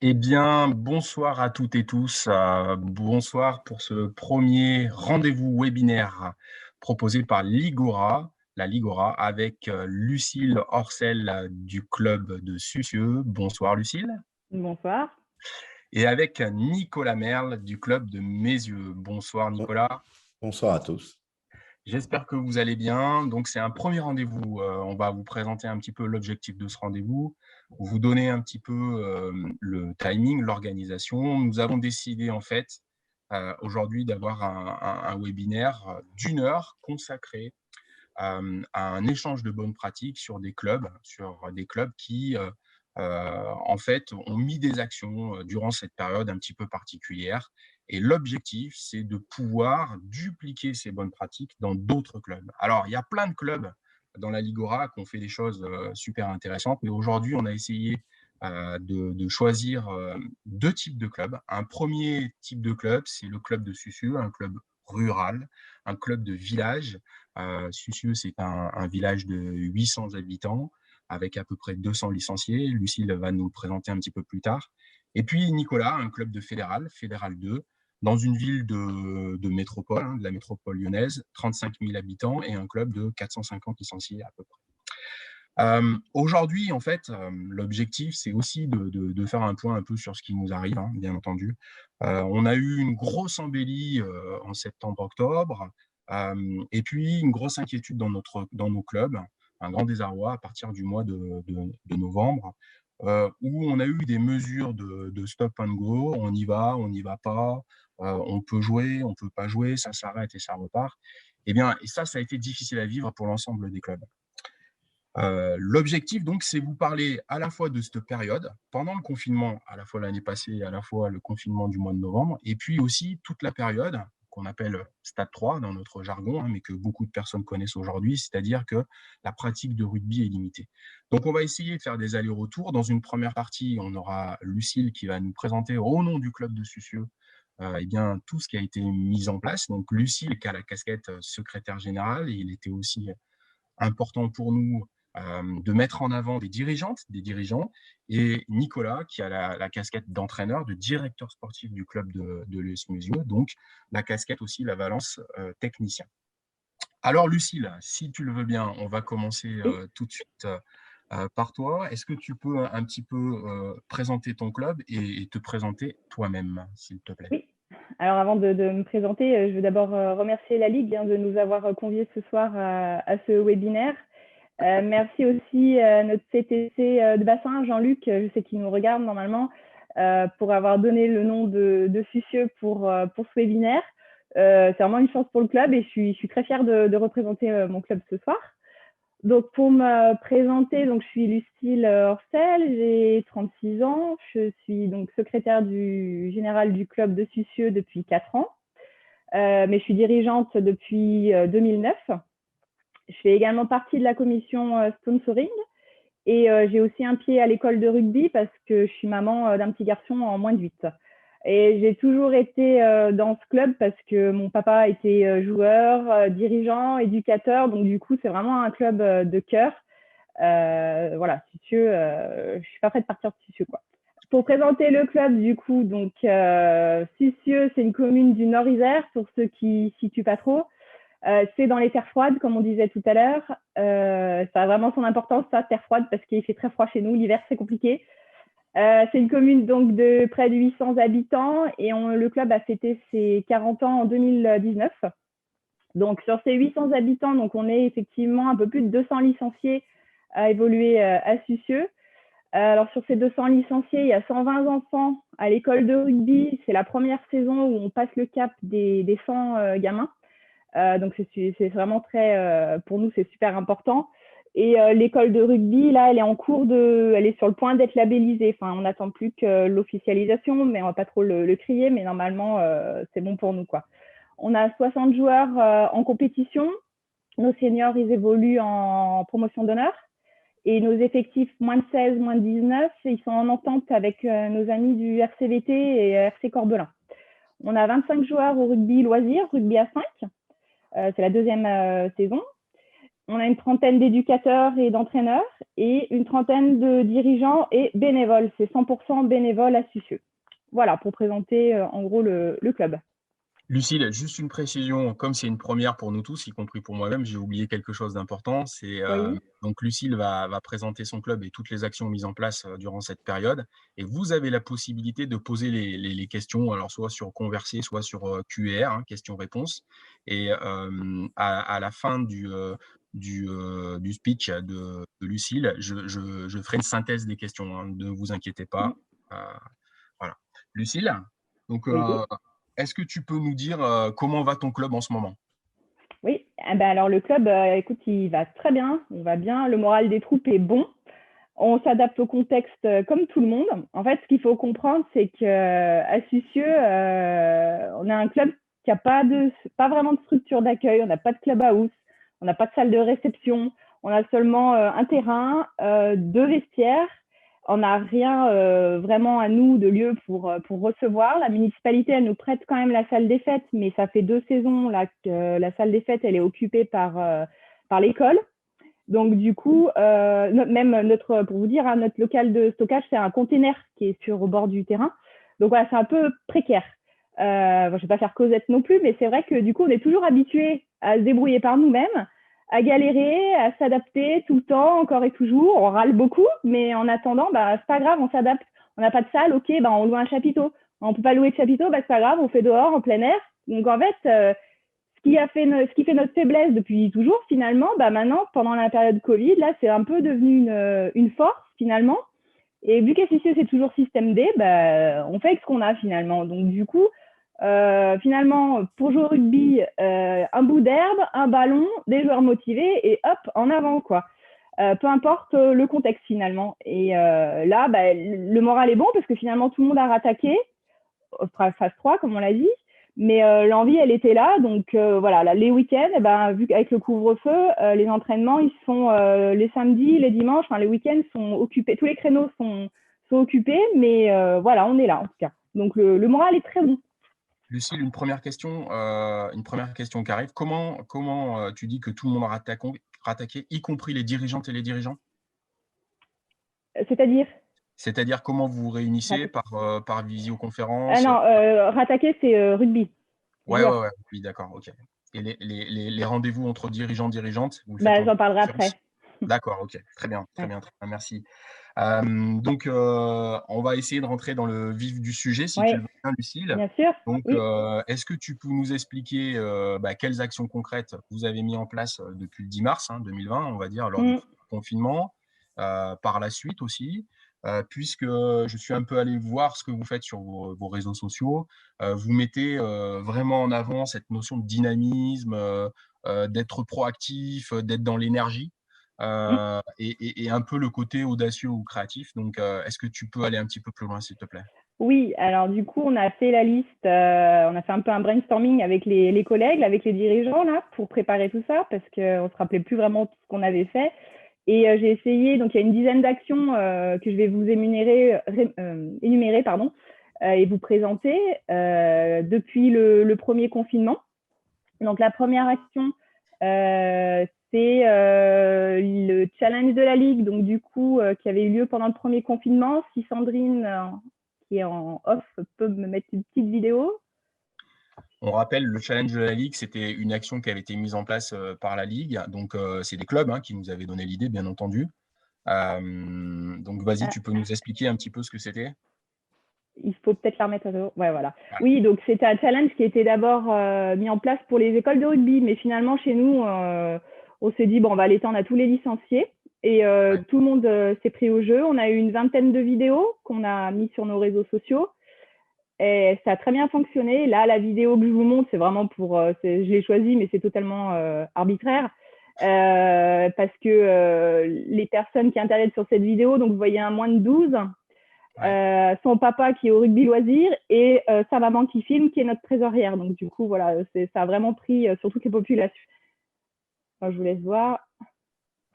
Eh bien, bonsoir à toutes et tous. Bonsoir pour ce premier rendez-vous webinaire proposé par Ligora, la Ligora, avec Lucille Orcel du club de Sucieux. Bonsoir Lucille. Bonsoir. Et avec Nicolas Merle du club de Mézieux. Bonsoir Bon- Nicolas. Bonsoir à tous. J'espère que vous allez bien. Donc, c'est un premier rendez-vous. On va vous présenter un petit peu l'objectif de ce rendez-vous, vous donner un petit peu le timing, l'organisation. Nous avons décidé, en fait, aujourd'hui d'avoir un webinaire d'une heure consacré à un échange de bonnes pratiques sur des clubs qui, en fait, ont mis des actions durant cette période un petit peu particulière. Et l'objectif, c'est de pouvoir dupliquer ces bonnes pratiques dans d'autres clubs. Alors, il y a plein de clubs dans la Ligora qui ont fait des choses super intéressantes. Mais aujourd'hui, on a essayé de choisir deux types de clubs. Un premier type de club, c'est le club de Sucieux, un club rural, un club de village. Sucieux, c'est un village de 800 habitants avec à peu près 200 licenciés. Lucille va nous le présenter un petit peu plus tard. Et puis Nicolas, un club de Fédéral 2, dans une ville de métropole, de la métropole lyonnaise, 35 000 habitants et un club de 450 licenciés à peu près. Aujourd'hui, en fait, l'objectif, c'est aussi de faire un point un peu sur ce qui nous arrive, hein, bien entendu. On a eu une grosse embellie en septembre-octobre, et puis une grosse inquiétude dans nos clubs, un grand désarroi à partir du mois de novembre, où on a eu des mesures de stop and go, on y va, on n'y va pas, on peut jouer, on peut pas jouer, ça s'arrête et ça repart. Et bien, et ça a été difficile à vivre pour l'ensemble des clubs. L'objectif, donc, c'est vous parler à la fois de cette période, pendant le confinement, à la fois l'année passée, à la fois le confinement du mois de novembre, et puis aussi toute la période qu'on appelle Stade 3 dans notre jargon, hein, mais que beaucoup de personnes connaissent aujourd'hui, c'est-à-dire que la pratique de rugby est limitée. Donc, on va essayer de faire des allers-retours. Dans une première partie, on aura Lucille qui va nous présenter au nom du club de Sucieux eh bien, tout ce qui a été mis en place. Donc, Lucille qui a la casquette secrétaire générale, et il était aussi important pour nous de mettre en avant des dirigeantes, des dirigeants, et Nicolas, qui a la casquette d'entraîneur, de directeur sportif du club de l'US Musio, donc la casquette aussi, la valence technicien. Alors, Lucille, si tu le veux bien, on va commencer Oui. tout de suite par toi. Est-ce que tu peux un petit peu présenter ton club et te présenter toi-même, s'il te plaît? Oui. Alors, avant de me présenter, je veux d'abord remercier la Ligue de nous avoir conviés ce soir à ce webinaire. Merci aussi à notre CTC de bassin, Jean-Luc, je sais qu'il nous regarde normalement, pour avoir donné le nom de Sucieux pour ce webinaire. C'est vraiment une chance pour le club et je suis très fière de représenter mon club ce soir. Donc, pour me présenter, donc, je suis Lucille Orcel, j'ai 36 ans, je suis donc secrétaire générale du club de Sucieux depuis 4 ans, mais je suis dirigeante depuis 2009. Je fais également partie de la commission sponsoring et j'ai aussi un pied à l'école de rugby parce que je suis maman d'un petit garçon en moins de 8. Et j'ai toujours été dans ce club parce que mon papa était joueur, dirigeant, éducateur. Donc, du coup, c'est vraiment un club de cœur. Voilà, Sucieux, je suis pas prête de partir de Sucieux, quoi. Pour présenter le club, du coup, donc Sucieux, c'est une commune du Nord-Isère, pour ceux qui ne situent pas trop. C'est dans les terres froides, comme on disait tout à l'heure. Ça a vraiment son importance, ça, terre froide, parce qu'il fait très froid chez nous. L'hiver, c'est compliqué. C'est une commune donc de près de 800 habitants et le club a fêté ses 40 ans en 2019. Donc, sur ces 800 habitants, donc, on est effectivement un peu plus de 200 licenciés à évoluer à Sucieux. Alors, sur ces 200 licenciés, il y a 120 enfants à l'école de rugby. C'est la première saison où on passe le cap des 100 gamins. Donc, c'est vraiment très, pour nous, c'est super important. Et l'école de rugby, là, elle est sur le point d'être labellisée. Enfin, on n'attend plus que l'officialisation, mais on va pas trop le crier, mais normalement, c'est bon pour nous, quoi. On a 60 joueurs en compétition. Nos seniors, ils évoluent en promotion d'honneur. Et nos effectifs moins de 16, moins de 19, ils sont en entente avec nos amis du RCVT et RC Corbelin. On a 25 joueurs au rugby loisir, rugby à 5. C'est la deuxième saison. on a une trentaine d'éducateurs et d'entraîneurs et une trentaine de dirigeants et bénévoles. C'est 100% bénévoles astucieux. Voilà, pour présenter en gros le club. Lucille, juste une précision, comme c'est une première pour nous tous, y compris pour moi-même, j'ai oublié quelque chose d'important. C'est Oui. donc Lucille va présenter son club et toutes les actions mises en place durant cette période. Et vous avez la possibilité de poser les questions, alors soit sur Converser, soit sur QR, hein, questions-réponses. Et à la fin du speech de Lucille, je ferai une synthèse des questions, hein, ne vous inquiétez pas. Euh, voilà. Lucille, donc Oui. est-ce que tu peux nous dire comment va ton club en ce moment? Oui, alors le club, écoute, il va très bien, on va bien, le moral des troupes est bon. On s'adapte au contexte comme tout le monde. En fait, ce qu'il faut comprendre, c'est qu'à Sucieux, on a un club qui n'a pas vraiment de structure d'accueil, on n'a pas de clubhouse, on n'a pas de salle de réception, on a seulement un terrain, 2 vestiaires. On n'a rien vraiment à nous de lieu pour recevoir. La municipalité, elle nous prête quand même la salle des fêtes, mais ça fait 2 saisons là que la salle des fêtes, elle est occupée par l'école. Donc du coup, pour vous dire, hein, notre local de stockage, c'est un container qui est au bord du terrain. Donc voilà, c'est un peu précaire. Je ne vais pas faire Cosette non plus, mais c'est vrai que du coup, on est toujours habitué à se débrouiller par nous-mêmes, à galérer, à s'adapter tout le temps, encore et toujours. On râle beaucoup, mais en attendant, c'est pas grave, on s'adapte. On n'a pas de salle, ok, on loue un chapiteau. On ne peut pas louer de chapiteau, c'est pas grave, on fait dehors, en plein air. Donc en fait, ce qui fait notre faiblesse depuis toujours, finalement, maintenant, pendant la période Covid, là, c'est un peu devenu une force, finalement. Et vu qu'FCCE, c'est toujours système D, on fait avec ce qu'on a, finalement. Donc, du coup, finalement, pour jouer au rugby, un bout d'herbe, un ballon, des joueurs motivés, et hop, en avant, quoi. Peu importe le contexte, finalement. Et là, le moral est bon, parce que finalement, tout le monde a rattaqué, phase 3, comme on l'a dit. Mais l'envie, elle était là. Donc voilà, là, les week-ends, vu qu'avec le couvre-feu, les entraînements, ils se font les samedis, les dimanches. Enfin, les week-ends sont occupés. Tous les créneaux sont occupés. Mais voilà, on est là en tout cas. Donc le moral est très bon. Lucille, une première question qui arrive. Comment tu dis que tout le monde a rattaqué, y compris les dirigeantes et les dirigeants? C'est-à-dire C'est-à-dire comment vous vous réunissez par Ah visioconférence? non, rattaquer, c'est rugby. Ouais, Joueur. oui, d'accord, ok. Et les rendez-vous entre dirigeants, dirigeantes, vous le faites en J'en parlerai conférence? après. D'accord, ok, très bien, Ouais. merci. Donc, on va essayer de rentrer dans le vif du sujet, si tu Oui, le veux bien, Lucille. bien sûr. Donc, Oui. est-ce que tu peux nous expliquer quelles actions concrètes vous avez mis en place depuis le 10 mars 2020, on va dire, lors du Mm. premier confinement, par la suite aussi, puisque je suis un peu allé voir ce que vous faites sur vos réseaux sociaux. Vous mettez vraiment en avant cette notion de dynamisme, d'être proactif, d'être dans l'énergie. Mm. Et un peu le côté audacieux ou créatif. Donc, est-ce que tu peux aller un petit peu plus loin, s'il te plaît? Oui, alors du coup, on a fait la liste, on a fait un peu un brainstorming avec les collègues, avec les dirigeants, là, pour préparer tout ça, parce qu'on ne se rappelait plus vraiment tout ce qu'on avait fait. Et j'ai essayé, donc il y a une dizaine d'actions que je vais vous énumérer pardon, et vous présenter depuis le premier confinement. Donc la première action, c'est le challenge de la Ligue, donc du coup, qui avait eu lieu pendant le premier confinement. Si Sandrine, qui est en off, peut me mettre une petite vidéo. On rappelle, le challenge de la Ligue, c'était une action qui avait été mise en place par la Ligue. Donc, c'est des clubs qui nous avaient donné l'idée, bien entendu. Donc, vas-y, Ah, tu peux nous expliquer un petit peu ce que c'était? il faut peut-être la remettre à jour. Ouais, voilà. Voilà. Oui, donc c'était un challenge qui était d'abord mis en place pour les écoles de rugby, mais finalement, chez nous, on s'est dit, bon, on va l'étendre à tous les licenciés. Et Ouais. tout le monde s'est pris au jeu. On a eu une vingtaine de vidéos qu'on a mis sur nos réseaux sociaux. Et ça a très bien fonctionné. Là, la vidéo que je vous montre, c'est vraiment je l'ai choisie, mais c'est totalement arbitraire. Parce que les personnes qui interviennent sur cette vidéo, donc vous voyez un moins de 12, Ouais. son papa qui est au rugby loisir et sa maman qui filme, qui est notre trésorière. Donc du coup, voilà, ça a vraiment pris sur toutes les populations. Enfin, je vous laisse voir.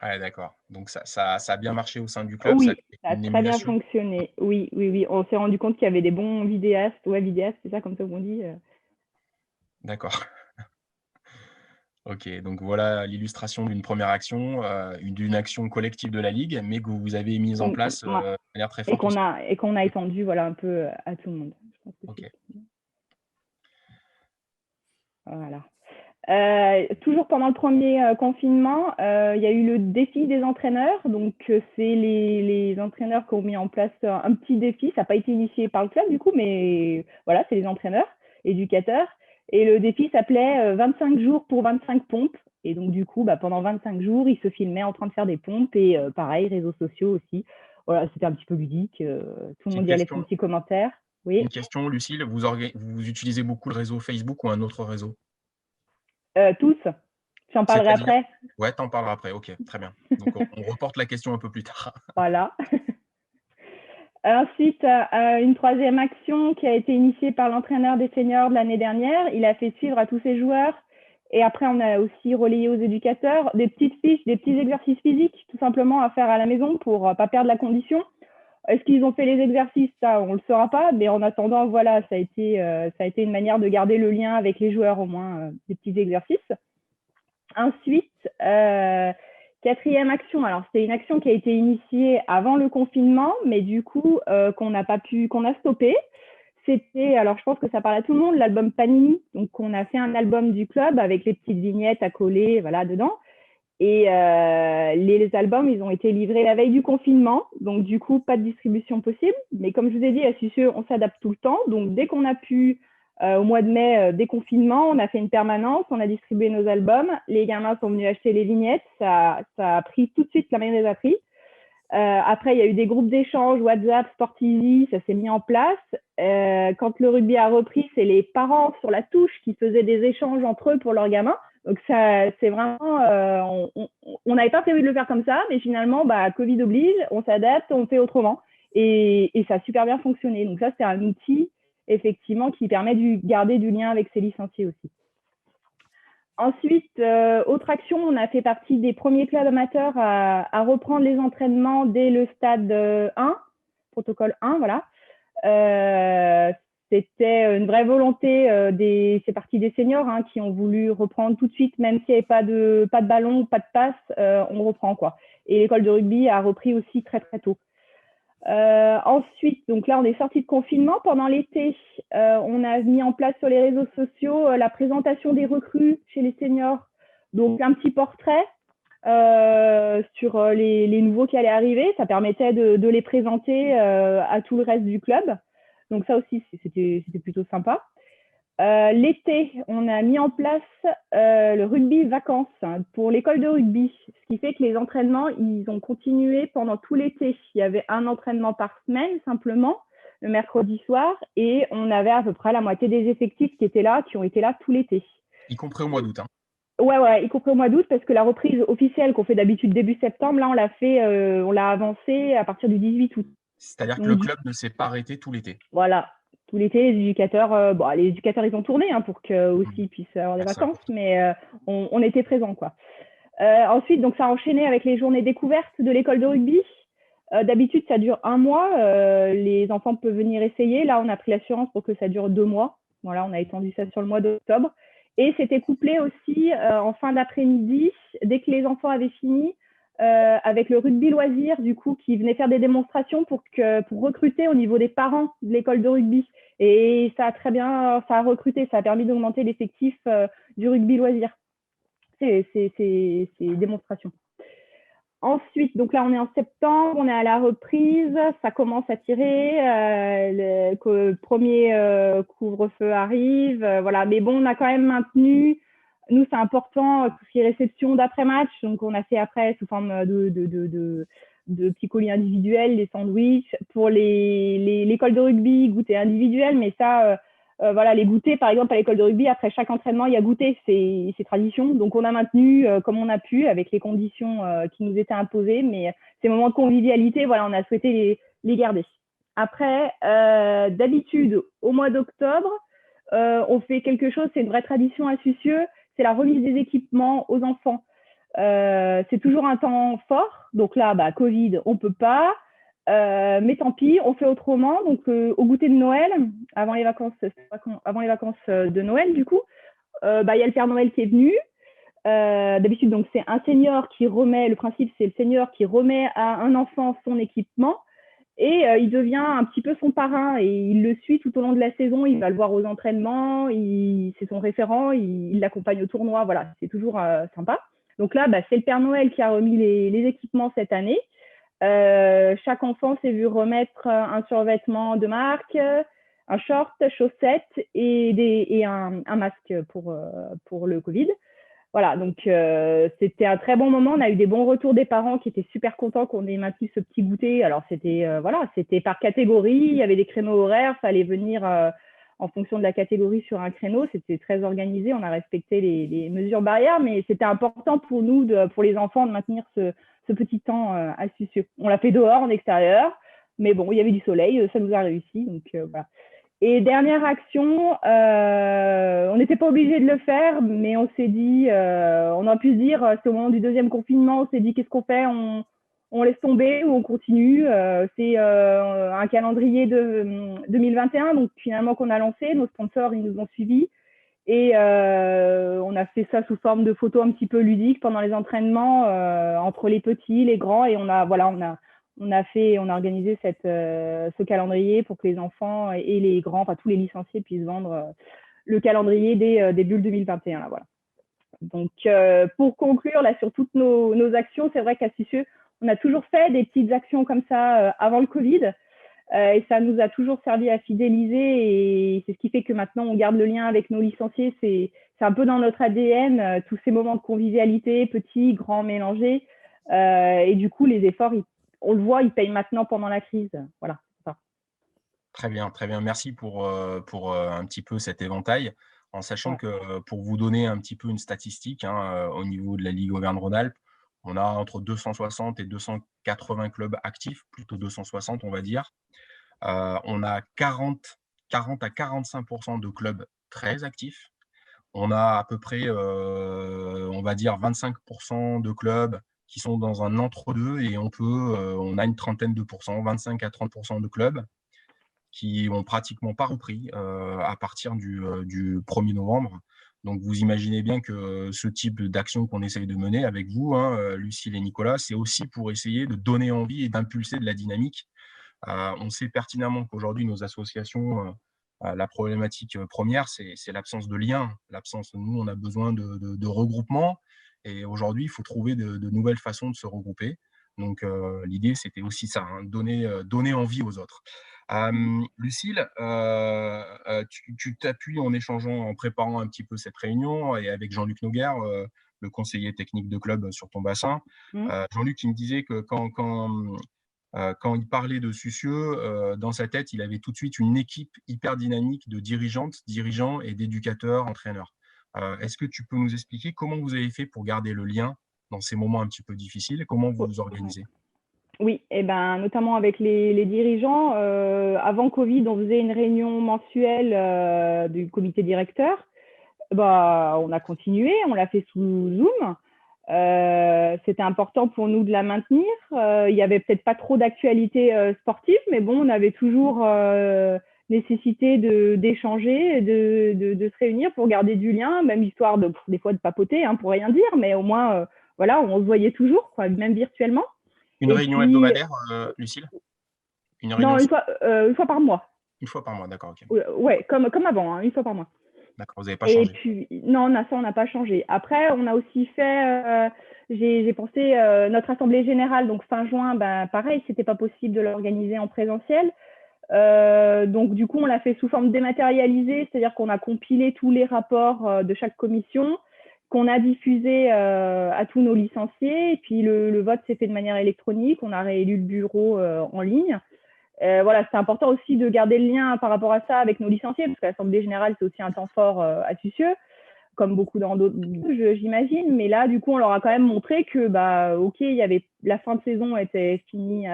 Ouais, d'accord. Donc, ça a bien marché au sein du club, ça a Oui, créé ça a une très bien émulation. fonctionné. Oui, oui, oui. On s'est rendu compte qu'il y avait des bons vidéastes. Ouais, vidéastes, c'est ça comme ça qu'on dit. D'accord. Ok, donc voilà l'illustration d'une première action, d'une action collective de la Ligue, mais que vous avez mise en place Ouais. de manière très Et forte aussi. qu'on a étendu voilà, un peu à tout le monde. Je pense que Ok. voilà. Toujours pendant le premier confinement, il y a eu le défi des entraîneurs. Donc, c'est les entraîneurs qui ont mis en place un petit défi. Ça n'a pas été initié par le club, du coup, mais voilà, c'est les entraîneurs, éducateurs. Et le défi s'appelait 25 jours pour 25 pompes. Et donc, du coup, pendant 25 jours, ils se filmaient en train de faire des pompes. Et pareil, réseaux sociaux aussi. Voilà, c'était un petit peu ludique. Tout le Petite monde y allait son question, petit commentaire. Oui, une question, Lucille, vous utilisez beaucoup le réseau Facebook ou un autre réseau? tous. J'en parlerai C'est-à-dire? après. Ouais, t'en parleras après. Ok, très bien. Donc on reporte la question un peu plus tard. Voilà. Ensuite, une troisième action qui a été initiée par l'entraîneur des seniors de l'année dernière. Il a fait suivre à tous ses joueurs. Et après, on a aussi relayé aux éducateurs des petites fiches, des petits exercices physiques, tout simplement à faire à la maison pour ne pas perdre la condition. Est-ce qu'ils ont fait les exercices? Ça, on ne le saura pas. Mais en attendant, voilà, ça a été une manière de garder le lien avec les joueurs, au moins, des petits exercices. Ensuite, quatrième action, alors c'était une action qui a été initiée avant le confinement, mais du coup qu'on a stoppé. C'était, alors je pense que ça parle à tout le monde, l'album Panini. Donc on a fait un album du club avec les petites vignettes à coller, voilà, dedans. Et les albums, ils ont été livrés la veille du confinement, donc du coup pas de distribution possible. Mais comme je vous ai dit, à Sucieux, on s'adapte tout le temps. Donc dès qu'on a pu au mois de mai, déconfinement, on a fait une permanence, on a distribué nos albums. Les gamins sont venus acheter les vignettes. Ça a pris tout de suite, la mayonnaise a pris. Après, il y a eu des groupes d'échange, WhatsApp, Sport TV, ça s'est mis en place. Quand le rugby a repris, c'est les parents sur la touche qui faisaient des échanges entre eux pour leurs gamins. Donc, ça, c'est vraiment. On n'avait pas prévu de le faire comme ça, mais finalement, Covid oblige, on s'adapte, on fait autrement. Et ça a super bien fonctionné. Donc, ça, c'est un outil, effectivement, qui permet de garder du lien avec ses licenciés aussi. Ensuite, autre action, on a fait partie des premiers clubs amateurs à reprendre les entraînements dès le stade 1, protocole 1, voilà. C'était une vraie volonté c'est parti des seniors qui ont voulu reprendre tout de suite, même s'il n'y avait pas de ballon, pas de passe, on reprend quoi. Et l'école de rugby a repris aussi très très tôt. Ensuite, donc là, on est sorti de confinement. Pendant l'été, on a mis en place sur les réseaux sociaux la présentation des recrues chez les seniors. Donc, un petit portrait sur les nouveaux qui allaient arriver. Ça permettait de les présenter à tout le reste du club. Donc, ça aussi, c'était plutôt sympa. L'été, on a mis en place le rugby vacances pour l'école de rugby, ce qui fait que les entraînements, ils ont continué pendant tout l'été. Il y avait un entraînement par semaine simplement, le mercredi soir, et on avait à peu près la moitié des effectifs qui ont été là tout l'été. Y compris au mois d'août. Hein. Ouais, y compris au mois d'août, parce que la reprise officielle qu'on fait d'habitude début septembre, là, on l'a avancée à partir du 18 août. C'est-à-dire que Donc, le club ne s'est pas arrêté tout l'été. voilà, tout l'été, les éducateurs, ils ont tourné pour qu'eux aussi ils puissent avoir des vacances, mais on était présents, quoi. Ensuite, donc ça a enchaîné avec les journées découvertes de l'école de rugby. D'habitude, ça dure un mois. Les enfants peuvent venir essayer. Là, on a pris l'assurance pour que ça dure 2 mois. Voilà, on a étendu ça sur le mois d'octobre. Et c'était couplé aussi en fin d'après-midi, dès que les enfants avaient fini, avec le rugby loisir, du coup, qui venait faire des démonstrations pour recruter au niveau des parents de l'école de rugby. Et ça a recruté, ça a permis d'augmenter l'effectif du rugby loisir. Ces démonstrations. Ensuite, donc là, on est en septembre, on est à la reprise, ça commence à tirer, le premier couvre-feu arrive, voilà. Mais bon, on a quand même maintenu, nous, c'est important, tout ce qui est réception d'après-match, donc on a fait après sous forme de petits colis individuels, les sandwichs. Pour l'école de rugby, goûter individuel, mais ça, voilà, les goûters, par exemple, à l'école de rugby, après chaque entraînement, il y a goûter, c'est tradition. Donc, on a maintenu comme on a pu, avec les conditions qui nous étaient imposées. Mais ces moments de convivialité, voilà, on a souhaité les garder. Après, d'habitude, au mois d'octobre, on fait quelque chose, c'est une vraie tradition à Sucieux, c'est la remise des équipements aux enfants. C'est toujours un temps fort. Donc là, Covid, on ne peut pas. Mais tant pis, on fait autrement. Donc, au goûter de Noël, avant les vacances de Noël, du coup, il y a le Père Noël qui est venu. D'habitude, donc c'est un senior qui remet, le principe c'est le senior qui remet à un enfant son équipement et il devient un petit peu son parrain et il le suit tout au long de la saison, il va le voir aux entraînements, c'est son référent, il l'accompagne au tournoi, voilà, c'est toujours sympa. Donc là, c'est le Père Noël qui a remis les équipements cette année. Chaque enfant s'est vu remettre un survêtement de marque, un short, chaussettes et un masque pour le Covid. Voilà, donc c'était un très bon moment. On a eu des bons retours des parents qui étaient super contents qu'on ait maintenu ce petit goûter. Alors c'était c'était par catégorie, il y avait des créneaux horaires, fallait venir en fonction de la catégorie sur un créneau. C'était très organisé, on a respecté les mesures barrières, mais c'était important pour nous, pour les enfants, de maintenir ce petit temps astucieux. On l'a fait dehors, en extérieur, mais bon, il y avait du soleil, ça nous a réussi. Donc voilà. Et dernière action, on n'était pas obligé de le faire, mais on s'est dit, on aurait pu se dire, c'est au moment du deuxième confinement, on s'est dit, qu'est-ce qu'on fait, on laisse tomber ou on continue. C'est un calendrier de 2021, donc finalement qu'on a lancé, nos sponsors, ils nous ont suivis. Et on a fait ça sous forme de photos un petit peu ludiques pendant les entraînements, entre les petits, les grands, et on a organisé ce calendrier pour que les enfants et les grands, enfin tous les licenciés puissent vendre le calendrier des bulles 2021. Là, voilà. Donc, pour conclure, là, sur toutes nos actions, c'est vrai qu'à Astucieux, on a toujours fait des petites actions comme ça avant le Covid. Et ça nous a toujours servi à fidéliser et c'est ce qui fait que maintenant on garde le lien avec nos licenciés. C'est un peu dans notre ADN, tous ces moments de convivialité, petits, grands, mélangés. Et du coup, les efforts, on le voit, ils payent maintenant pendant la crise. Voilà. Très bien, très bien. Merci pour un petit peu cet éventail, en sachant que pour vous donner un petit peu une statistique, au niveau de la Ligue Auvergne-Rhône-Alpes, on a entre 260 et 280 clubs actifs, plutôt 260 on va dire. On a 40 à 45% de clubs très actifs. On a à peu près, on va dire 25% de clubs qui sont dans un entre-deux et on a une trentaine de pourcents, 25 à 30% de clubs qui ont pratiquement pas repris à partir du 1er novembre. Donc, vous imaginez bien que ce type d'action qu'on essaye de mener avec vous, Lucille et Nicolas, c'est aussi pour essayer de donner envie et d'impulser de la dynamique. On sait pertinemment qu'aujourd'hui, nos associations, la problématique première, c'est l'absence de lien. Nous, on a besoin de regroupement. Et aujourd'hui, il faut trouver de nouvelles façons de se regrouper. Donc, l'idée, c'était aussi ça, donner envie aux autres. Lucille, tu t'appuies en échangeant, en préparant un petit peu cette réunion et avec Jean-Luc Noguer, le conseiller technique de club sur ton bassin. Jean-Luc, il me disait que quand il parlait de Sucieux, dans sa tête, il avait tout de suite une équipe hyper dynamique de dirigeants et d'éducateurs, entraîneurs. Est-ce que tu peux nous expliquer comment vous avez fait pour garder le lien dans ces moments un petit peu difficiles et comment vous vous organisez? Oui, et notamment avec les dirigeants. Avant Covid, on faisait une réunion mensuelle du comité directeur. On a continué, on l'a fait sous Zoom. C'était important pour nous de la maintenir. Il n'y avait peut-être pas trop d'actualité sportive, mais bon, on avait toujours nécessité d'échanger, de se réunir pour garder du lien, même histoire des fois de papoter, pour rien dire, mais au moins, voilà, on se voyait toujours, quoi, même virtuellement. Une réunion hebdomadaire, Lucille? Une réunion Non, une fois par mois. Une fois par mois, d'accord, ok. Ouais, comme avant, une fois par mois. D'accord, vous n'avez pas Et changé. puis, non, ça, on n'a pas changé. Après, on a aussi fait, j'ai pensé, notre assemblée générale, donc fin juin, pareil, c'était pas possible de l'organiser en présentiel. Donc, du coup, on l'a fait sous forme dématérialisée, c'est-à-dire qu'on a compilé tous les rapports de chaque commission, qu'on a diffusé à tous nos licenciés. Et puis, le vote s'est fait de manière électronique. On a réélu le bureau en ligne. Voilà, c'est important aussi de garder le lien par rapport à ça avec nos licenciés, parce que l'Assemblée générale, c'est aussi un temps fort astucieux, comme beaucoup dans d'autres, j'imagine. Mais là, du coup, on leur a quand même montré que, OK, la fin de saison était finie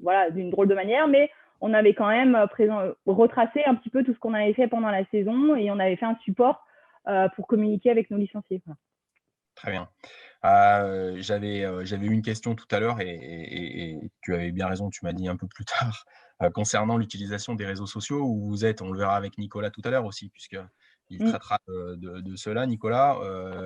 voilà, d'une drôle de manière, mais on avait quand même retracé un petit peu tout ce qu'on avait fait pendant la saison et on avait fait un support pour communiquer avec nos licenciés. Voilà. Très bien. J'avais eu une question tout à l'heure et tu avais bien raison, tu m'as dit un peu plus tard, concernant l'utilisation des réseaux sociaux où vous êtes, on le verra avec Nicolas tout à l'heure aussi, puisque il traitera de cela, Nicolas.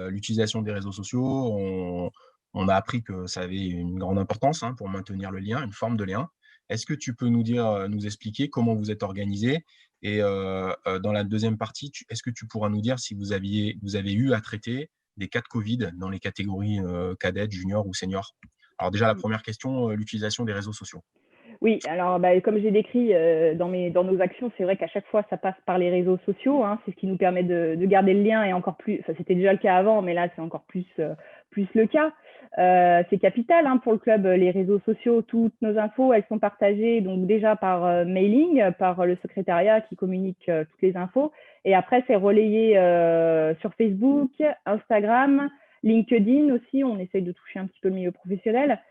L'utilisation des réseaux sociaux, on a appris que ça avait une grande importance pour maintenir le lien, une forme de lien. Est-ce que tu peux nous expliquer comment vous êtes organisé? Et dans la deuxième partie, est-ce que tu pourras nous dire si vous avez eu à traiter des cas de Covid dans les catégories cadettes, juniors ou seniors? Alors déjà, la première question, l'utilisation des réseaux sociaux. Oui, alors comme j'ai décrit dans nos actions, c'est vrai qu'à chaque fois, ça passe par les réseaux sociaux. C'est ce qui nous permet de garder le lien et encore plus, enfin, c'était déjà le cas avant, mais là, c'est encore plus le cas. C'est capital pour le club, les réseaux sociaux. Toutes nos infos, elles sont partagées donc déjà par mailing, par le secrétariat qui communique toutes les infos. Et après, c'est relayé sur Facebook, Instagram, LinkedIn aussi. On essaye de toucher un petit peu le milieu professionnel.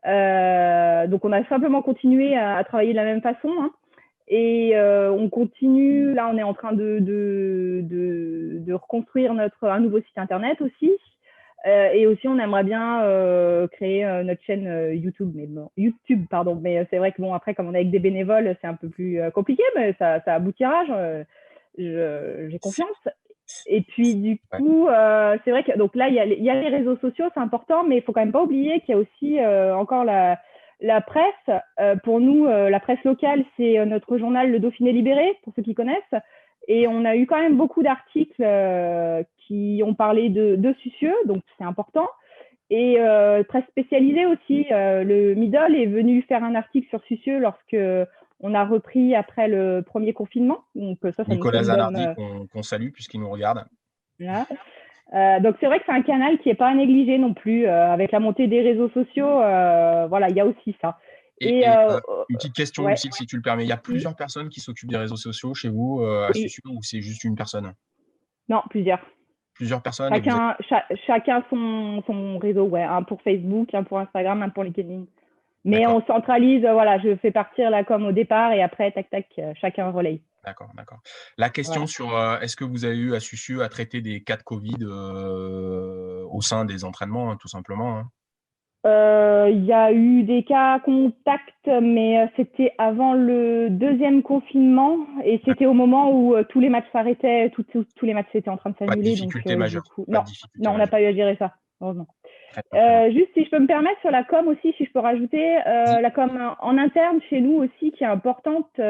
Donc, on a simplement continué à travailler de la même façon. Et on continue. Là, on est en train de reconstruire un nouveau site internet aussi. Et aussi, on aimerait bien créer notre chaîne YouTube. Mais c'est vrai que bon, après, comme on est avec des bénévoles, c'est un peu plus compliqué, mais ça aboutira. J'ai confiance. Et puis, du coup, c'est vrai que donc là, il y a les réseaux sociaux, c'est important, mais il ne faut quand même pas oublier qu'il y a aussi encore la presse. Pour nous, la presse locale, c'est notre journal Le Dauphiné Libéré, pour ceux qui connaissent. Et on a eu quand même beaucoup d'articles qui ont parlé de Sucieux, donc c'est important. Et presse spécialisée aussi. Le Middle est venu faire un article sur Sucieux lorsque on a repris après le premier confinement. Donc ça Nicolas Zanardi, qu'on salue puisqu'il nous regarde. Voilà. Donc c'est vrai que c'est un canal qui n'est pas à négliger non plus. Avec la montée des réseaux sociaux, voilà, il y a aussi ça. Et une petite question, ouais. Lucille, si tu le permets. Il y a plusieurs personnes qui s'occupent des réseaux sociaux chez vous à Sucieux, ou c'est juste une personne? Non, plusieurs. Plusieurs personnes. Chacun son réseau, ouais. Un pour Facebook, un pour Instagram, un pour LinkedIn. Mais on centralise, voilà, je fais partir la com au départ et après, tac, tac, chacun relaye. D'accord. La question sur est-ce que vous avez eu à Sucieux à traiter des cas de Covid au sein des entraînements, tout simplement? Il y a eu des cas contacts, mais c'était avant le deuxième confinement et c'était au moment où tous les matchs s'arrêtaient, tous les matchs étaient en train de s'annuler. Pas de difficulté majeure. Non, on n'a pas eu à gérer ça, heureusement. Juste si je peux me permettre, sur la com aussi, si je peux rajouter, la com en interne chez nous aussi qui est importante.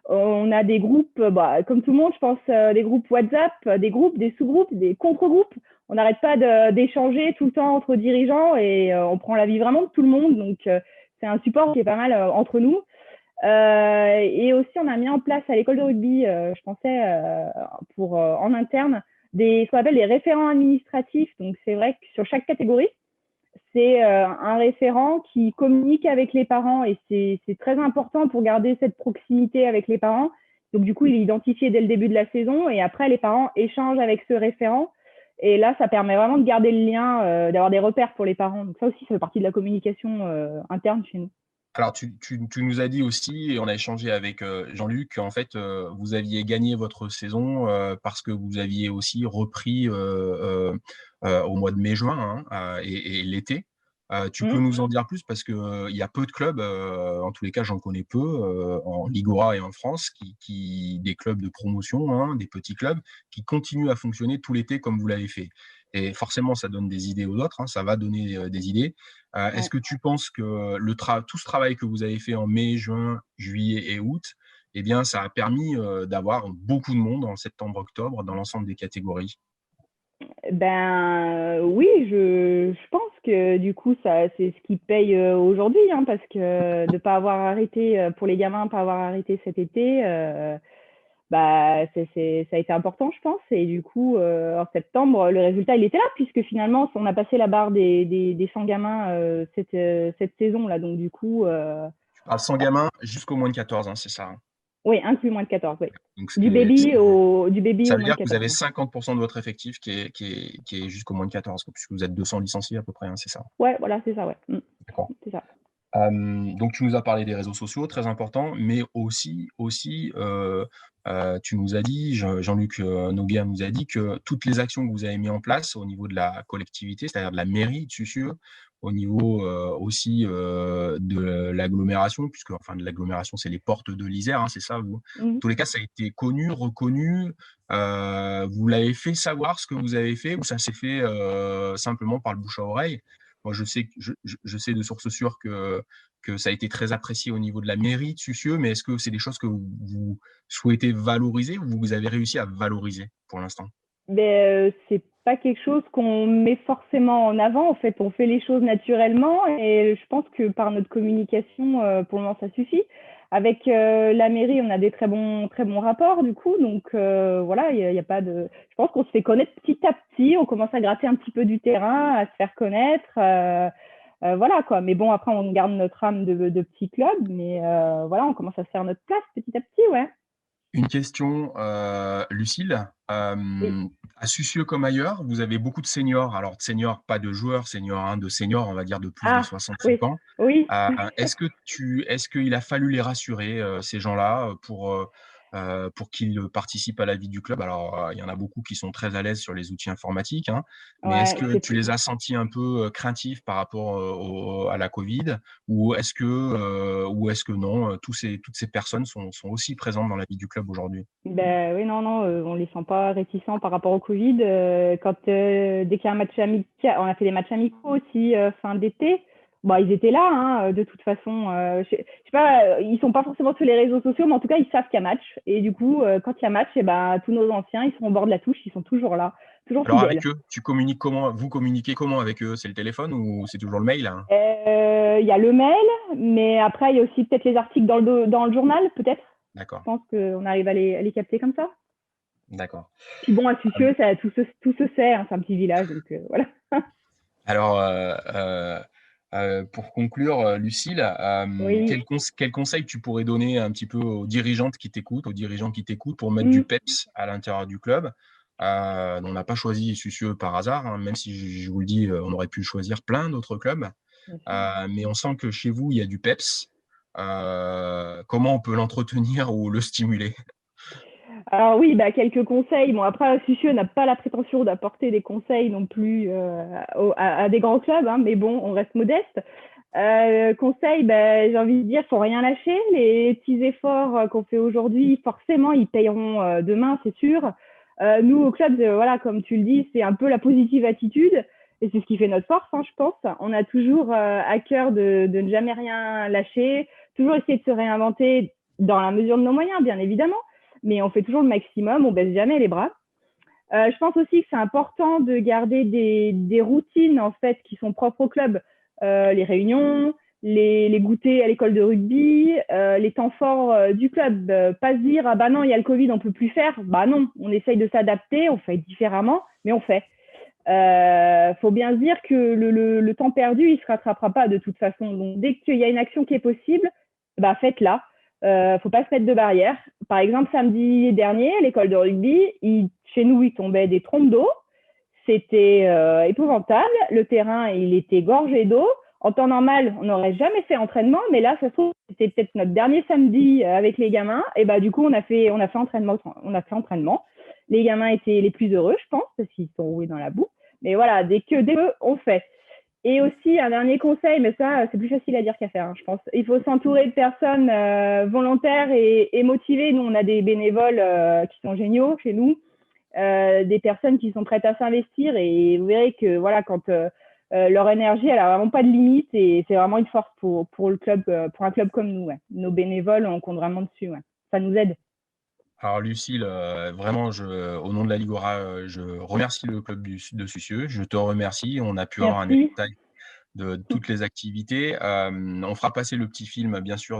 On a des groupes, comme tout le monde, je pense, des groupes WhatsApp, des groupes, des sous-groupes, des contre-groupes. On n'arrête pas d'échanger tout le temps entre dirigeants et on prend l'avis vraiment de tout le monde. Donc, c'est un support qui est pas mal entre nous. Et aussi, on a mis en place à l'école de rugby, je pensais, en interne, ce qu'on appelle les référents administratifs. Donc, c'est vrai que sur chaque catégorie, c'est un référent qui communique avec les parents et c'est très important pour garder cette proximité avec les parents. Donc, du coup, il est identifié dès le début de la saison et après, les parents échangent avec ce référent. Et là, ça permet vraiment de garder le lien, d'avoir des repères pour les parents. Donc, ça aussi, ça fait partie de la communication interne chez nous. Alors, tu nous as dit aussi, et on a échangé avec Jean-Luc, qu'en fait, vous aviez gagné votre saison parce que vous aviez aussi repris au mois de mai-juin et l'été. Tu peux nous en dire plus parce qu'il y a peu de clubs, en tous les cas j'en connais peu, en Ligora et en France, des clubs de promotion, des petits clubs, qui continuent à fonctionner tout l'été comme vous l'avez fait. Et forcément, ça donne des idées aux autres, ça va donner des idées. Est-ce que tu penses que tout ce travail que vous avez fait en mai, juin, juillet et août, eh bien, ça a permis d'avoir beaucoup de monde en septembre, octobre dans l'ensemble des catégories? Oui, je pense que du coup, c'est ce qui paye aujourd'hui, parce que de ne pas avoir arrêté, pour les gamins, pas avoir arrêté cet été, ça a été important, je pense. Et du coup, en septembre, le résultat, il était là, puisque finalement, on a passé la barre des 100 gamins cette saison-là. Donc, du coup. Tu parles 100 gamins jusqu'au moins de 14, c'est ça? Oui, inclus moins de 14, oui. Donc, du baby au ça moins veut de 14. dire que vous avez 50% de votre effectif qui est jusqu'au moins de 14, puisque vous êtes 200 licenciés à peu près, c'est ça? Ouais, voilà, c'est ça, ouais. D'accord. C'est ça. Donc, tu nous as parlé des réseaux sociaux, très important, mais aussi tu nous as dit, Jean-Luc Noguer nous a dit que toutes les actions que vous avez mises en place au niveau de la collectivité, c'est-à-dire de la mairie de Sucieux, au niveau aussi de l'agglomération, puisque enfin de l'agglomération, c'est les portes de l'Isère, hein, c'est ça, vous. En tous les cas, ça a été connu, reconnu. Vous l'avez fait savoir ce que vous avez fait, ou ça s'est fait simplement par le bouche à oreille? Moi, je sais de sources sûres que ça a été très apprécié au niveau de la mairie de Sucieux, mais est-ce que c'est des choses que vous souhaitez valoriser ou vous avez réussi à valoriser pour l'instant? Mais c'est pas quelque chose qu'on met forcément en avant. En fait, on fait les choses naturellement et je pense que par notre communication, pour le moment, ça suffit. Avec la mairie, on a des très bons rapports du coup, donc voilà, il y a pas de. Je pense qu'on se fait connaître petit à petit. On commence à gratter un petit peu du terrain, à se faire connaître. Voilà quoi. Mais bon, après, on garde notre âme de petit club, mais voilà, on commence à se faire notre place petit à petit, ouais. Une question, Lucille. Oui, À Sucieux comme ailleurs, vous avez beaucoup de seniors. Alors, de seniors, pas de joueurs, seniors, hein, de seniors, on va dire de plus de ah, 65 oui, ans. oui. Est-ce qu'il a fallu les rassurer, ces gens-là, pour qu'ils participent à la vie du club? Alors, il y en a beaucoup qui sont très à l'aise sur les outils informatiques, hein, mais est-ce Ouais, que c'est tu les as sentis un peu craintifs par rapport à la Covid? Ou est-ce que non, toutes ces personnes sont aussi présentes dans la vie du club aujourd'hui? Ben oui, non, non, on les sent pas réticents par rapport au Covid. Dès qu'il y a un match amical, on a fait des matchs amicaux aussi fin d'été. Bon, ils étaient là, hein, de toute façon. Je sais pas, ils sont pas forcément sur les réseaux sociaux, mais en tout cas, ils savent qu'il y a match. Et du coup, quand il y a match, et ben, tous nos anciens, ils sont au bord de la touche, ils sont toujours là, toujours Alors fidèles. avec eux, tu communiques comment? Vous communiquez comment avec eux? C'est le téléphone ou c'est toujours le mail, hein? Il y a le mail, mais après, il y a aussi peut-être les articles dans le journal, peut-être. Je D'accord, pense qu'on arrive à les capter comme ça. d'accord. Puis bon, à Sucieux, ça, tout se sait, hein, c'est un petit village, donc voilà. Alors, pour conclure, Lucille, Oui. quel conseil tu pourrais donner un petit peu aux dirigeantes qui t'écoutent, aux dirigeants qui t'écoutent pour mettre du Mm. peps à l'intérieur du club? On n'a pas choisi Sucieux par hasard, hein, même si je vous le dis, on aurait pu choisir plein d'autres clubs. Bien sûr. Mais on sent que chez vous, il y a du peps. Comment on peut l'entretenir ou le stimuler? Alors oui, bah, quelques conseils. Bon, après, Sucieux n'a pas la prétention d'apporter des conseils non plus à des grands clubs, hein, mais bon, on reste modeste. Conseil, bah, j'ai envie de dire, faut rien lâcher. Les petits efforts qu'on fait aujourd'hui, forcément, ils payeront demain, c'est sûr. Nous, au club, voilà, comme tu le dis, c'est un peu la positive attitude. Et c'est ce qui fait notre force, hein, je pense. On a toujours à cœur de ne jamais rien lâcher, toujours essayer de se réinventer dans la mesure de nos moyens, bien évidemment, mais on fait toujours le maximum, on baisse jamais les bras. Je pense aussi que c'est important de garder des routines en fait qui sont propres au club, les réunions, les goûters à l'école de rugby, les temps forts du club. Pas se dire ah bah non il y a le Covid on peut plus faire. Bah non, on essaye de s'adapter, on fait différemment, mais on fait. Faut bien se dire que le temps perdu il se rattrapera pas de toute façon. Donc dès qu'il y a une action qui est possible, bah faites-la. Faut pas se mettre de barrière. Par exemple, samedi dernier, à l'école de rugby, chez nous, il tombait des trompes d'eau. C'était épouvantable. Le terrain, il était gorgé d'eau. En temps normal, on n'aurait jamais fait entraînement, mais là, ça se trouve, c'était peut-être notre dernier samedi avec les gamins. Et bah, du coup, on a fait entraînement. On a fait entraînement. Les gamins étaient les plus heureux, je pense, parce qu'ils sont roués dans la boue. Mais voilà, dès que on fait. Et aussi, un dernier conseil, mais ça, c'est plus facile à dire qu'à faire, hein, je pense. Il faut s'entourer de personnes volontaires et motivées. Nous, on a des bénévoles qui sont géniaux chez nous, des personnes qui sont prêtes à s'investir. Et vous verrez que voilà, quand leur énergie, elle a vraiment pas de limite et c'est vraiment une force pour le club, pour un club comme nous. Ouais. Nos bénévoles, on compte vraiment dessus. Ouais. Ça nous aide. Alors Lucille, vraiment, au nom de la Ligora, je remercie le club de Sucieux. Je te remercie. On a pu avoir un Merci. éventail de toutes les activités. On fera passer le petit film, bien sûr,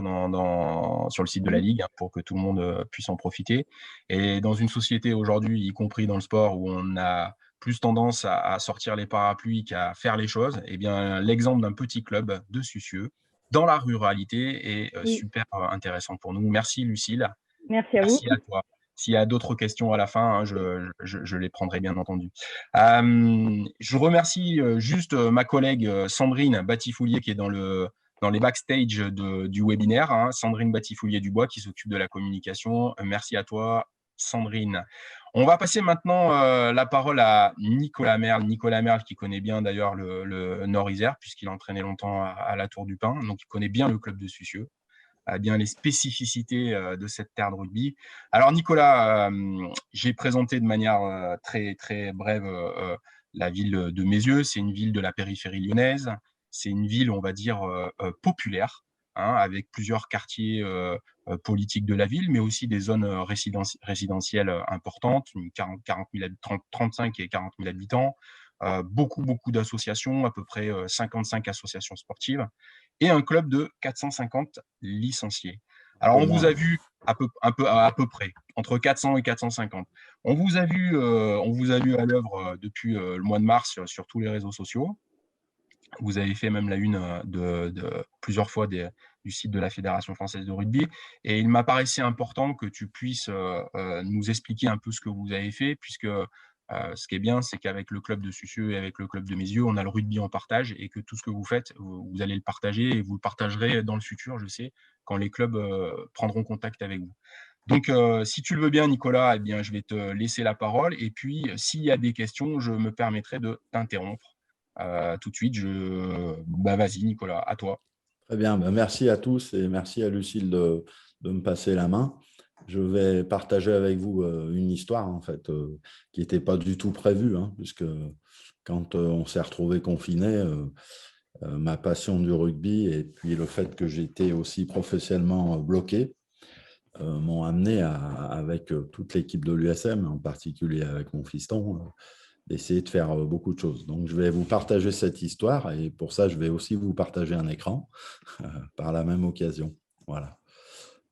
sur le site de la Ligue, hein, pour que tout le monde puisse en profiter. Et dans une société aujourd'hui, y compris dans le sport, où on a plus tendance à sortir les parapluies qu'à faire les choses, eh bien, l'exemple d'un petit club de Sucieux dans la ruralité est Oui. super intéressant pour nous. Merci Lucille. Merci à vous. Merci à toi. S'il y a d'autres questions à la fin, hein, je les prendrai bien entendu. Je remercie juste ma collègue Sandrine Batifoulier qui est dans les backstage du webinaire, hein, Sandrine Batifoulier-Dubois qui s'occupe de la communication. Merci à toi, Sandrine. On va passer maintenant la parole à Nicolas Merle. Nicolas Merle qui connaît bien d'ailleurs le Nord-Isère puisqu'il a entraîné longtemps à la Tour du Pin, donc il connaît bien le club de Sucieux, bien les spécificités de cette terre de rugby. Alors Nicolas, j'ai présenté de manière très, très brève la ville de Mézieux. C'est une ville de la périphérie lyonnaise. C'est une ville, on va dire, populaire, hein, avec plusieurs quartiers politiques de la ville, mais aussi des zones résidentielles importantes, 40 000, 35 et 40 000 habitants. Beaucoup d'associations, à peu près 55 associations sportives, et un club de 450 licenciés. Alors, on vous a vu à peu près, entre 400 et 450. On vous a vu à l'œuvre depuis le mois de mars sur tous les réseaux sociaux. Vous avez fait même la une de plusieurs fois du site de la Fédération française de rugby. Et il m'apparaissait important que tu puisses nous expliquer un peu ce que vous avez fait, puisque ce qui est bien, c'est qu'avec le club de Sucieux et avec le club de Mézieux, on a le rugby en partage et que tout ce que vous faites, vous allez le partager et vous le partagerez dans le futur, je sais, quand les clubs prendront contact avec vous. Donc, si tu le veux bien, Nicolas, eh bien, je vais te laisser la parole. Et puis, s'il y a des questions, je me permettrai de t'interrompre tout de suite. Vas-y, Nicolas, à toi. Très bien, merci à tous et merci à Lucille de me passer la main. Je vais partager avec vous une histoire en fait qui n'était pas du tout prévue, hein, puisque quand on s'est retrouvé confiné, ma passion du rugby et puis le fait que j'étais aussi professionnellement bloqué m'ont amené avec toute l'équipe de l'USM, en particulier avec mon fiston, d'essayer de faire beaucoup de choses. Donc, je vais vous partager cette histoire et pour ça, je vais aussi vous partager un écran par la même occasion. Voilà.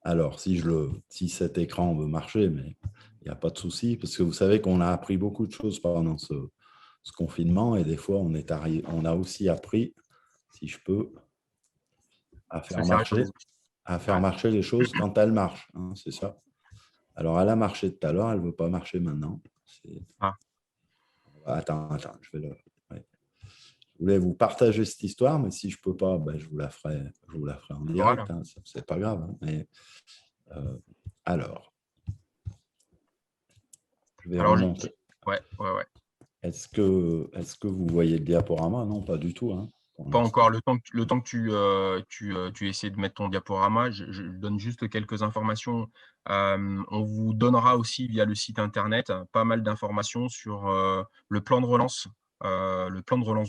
Alors, si cet écran veut marcher, mais il n'y a pas de souci, parce que vous savez qu'on a appris beaucoup de choses pendant ce confinement et des fois, on a aussi appris, si je peux, à faire marcher les choses quand elles marchent. Hein, c'est ça. Alors, elle a marché tout à l'heure, elle ne veut pas marcher maintenant. Attends, je vais ouais. Je voulais vous partager cette histoire, mais si je ne peux pas, je vous la ferai en direct. Voilà. Hein, ce n'est pas grave. Hein, mais, alors, je vais remonter. Ouais. Est-ce que vous voyez le diaporama? Non, pas du tout. Hein, pas encore. Le temps que tu essaies de mettre ton diaporama, je donne juste quelques informations. On vous donnera aussi via le site internet pas mal d'informations sur le plan de relance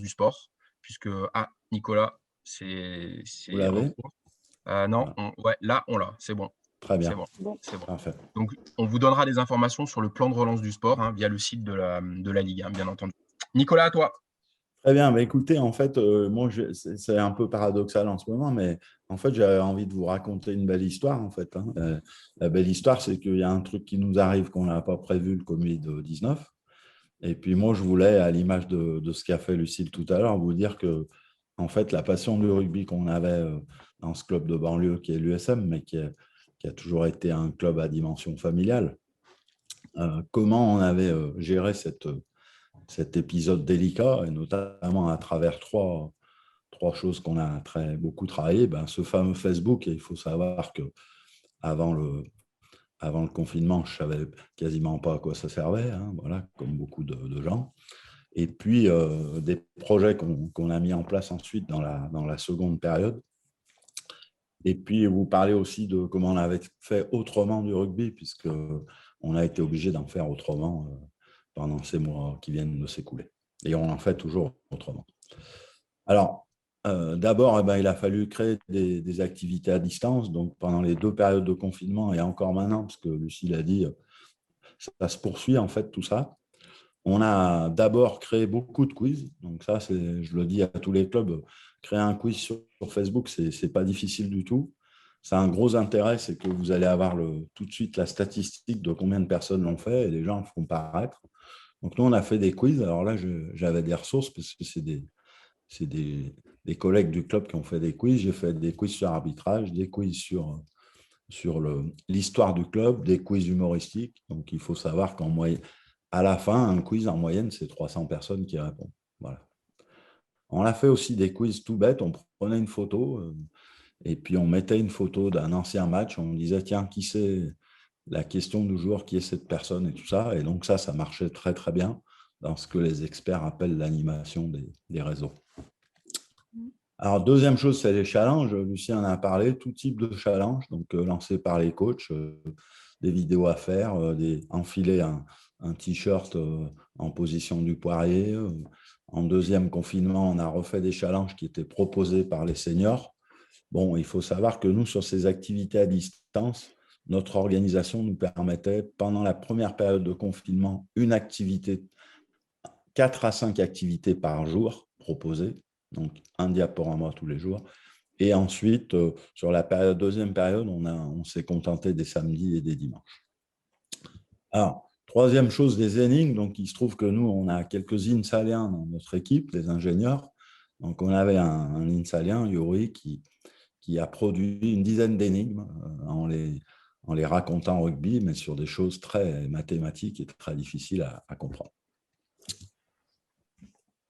du sport, puisque Nicolas, c'est vous l'avez? Non, là on l'a, c'est bon. Très bien. C'est bon. Parfait. Donc on vous donnera des informations sur le plan de relance du sport via le site de la Ligue, bien entendu. Nicolas, à toi. Très bien. Écoutez, en fait, moi, c'est un peu paradoxal en ce moment, mais en fait, j'avais envie de vous raconter une belle histoire. En fait, hein. La belle histoire, c'est qu'il y a un truc qui nous arrive qu'on n'a pas prévu, le Covid-19. Et puis moi, je voulais, à l'image de ce qu'a fait Lucille tout à l'heure, vous dire que, en fait, la passion du rugby qu'on avait dans ce club de banlieue qui est l'USM, mais qui a toujours été un club à dimension familiale, comment on avait géré cet épisode délicat, et notamment à travers trois choses qu'on a beaucoup travaillé. Ce fameux Facebook, et il faut savoir qu'avant le confinement, je ne savais quasiment pas à quoi ça servait, hein, voilà, comme beaucoup de gens. Et puis, des projets qu'on a mis en place ensuite dans la seconde période. Et puis, vous parlez aussi de comment on avait fait autrement du rugby, puisqu'on a été obligé d'en faire autrement pendant ces mois qui viennent de s'écouler. Et on en fait toujours autrement. Alors, d'abord, il a fallu créer des activités à distance. Donc, pendant les 2 périodes de confinement et encore maintenant, parce que Lucie l'a dit, ça se poursuit en fait tout ça. On a d'abord créé beaucoup de quiz. Donc ça, je le dis à tous les clubs, créer un quiz sur Facebook, ce n'est pas difficile du tout. Ça a un gros intérêt, c'est que vous allez avoir tout de suite la statistique de combien de personnes l'ont fait et les gens le font paraître. Donc nous, on a fait des quiz. Alors là, j'avais des ressources parce que c'est des collègues du club qui ont fait des quiz. J'ai fait des quiz sur l'arbitrage, des quiz sur l'histoire du club, des quiz humoristiques. Donc il faut savoir qu'à la fin, un quiz en moyenne, c'est 300 personnes qui répondent. Voilà. On a fait aussi des quiz tout bêtes. On prenait une photo et puis on mettait une photo d'un ancien match. On disait, tiens, qui c'est la question du joueur, qui est cette personne et tout ça. Et donc ça marchait très, très bien dans ce que les experts appellent l'animation des réseaux. Alors, deuxième chose, c'est les challenges. Lucien en a parlé, tout type de challenge, donc lancé par les coachs, des vidéos à faire, enfiler un t-shirt en position du poirier. En deuxième confinement, on a refait des challenges qui étaient proposés par les seniors. Bon, il faut savoir que nous, sur ces activités à distance, notre organisation nous permettait, pendant la première période de confinement, une activité, 4 à 5 activités par jour proposées, donc un diaporama tous les jours. Et ensuite, sur la deuxième période, on s'est contenté des samedis et des dimanches. Alors, troisième chose, des énigmes. Donc, il se trouve que nous, on a quelques INSAliens dans notre équipe, des ingénieurs. Donc, on avait un INSAlien, Yuri, qui a produit une dizaine d'énigmes en les racontant en rugby, mais sur des choses très mathématiques et très difficiles à comprendre.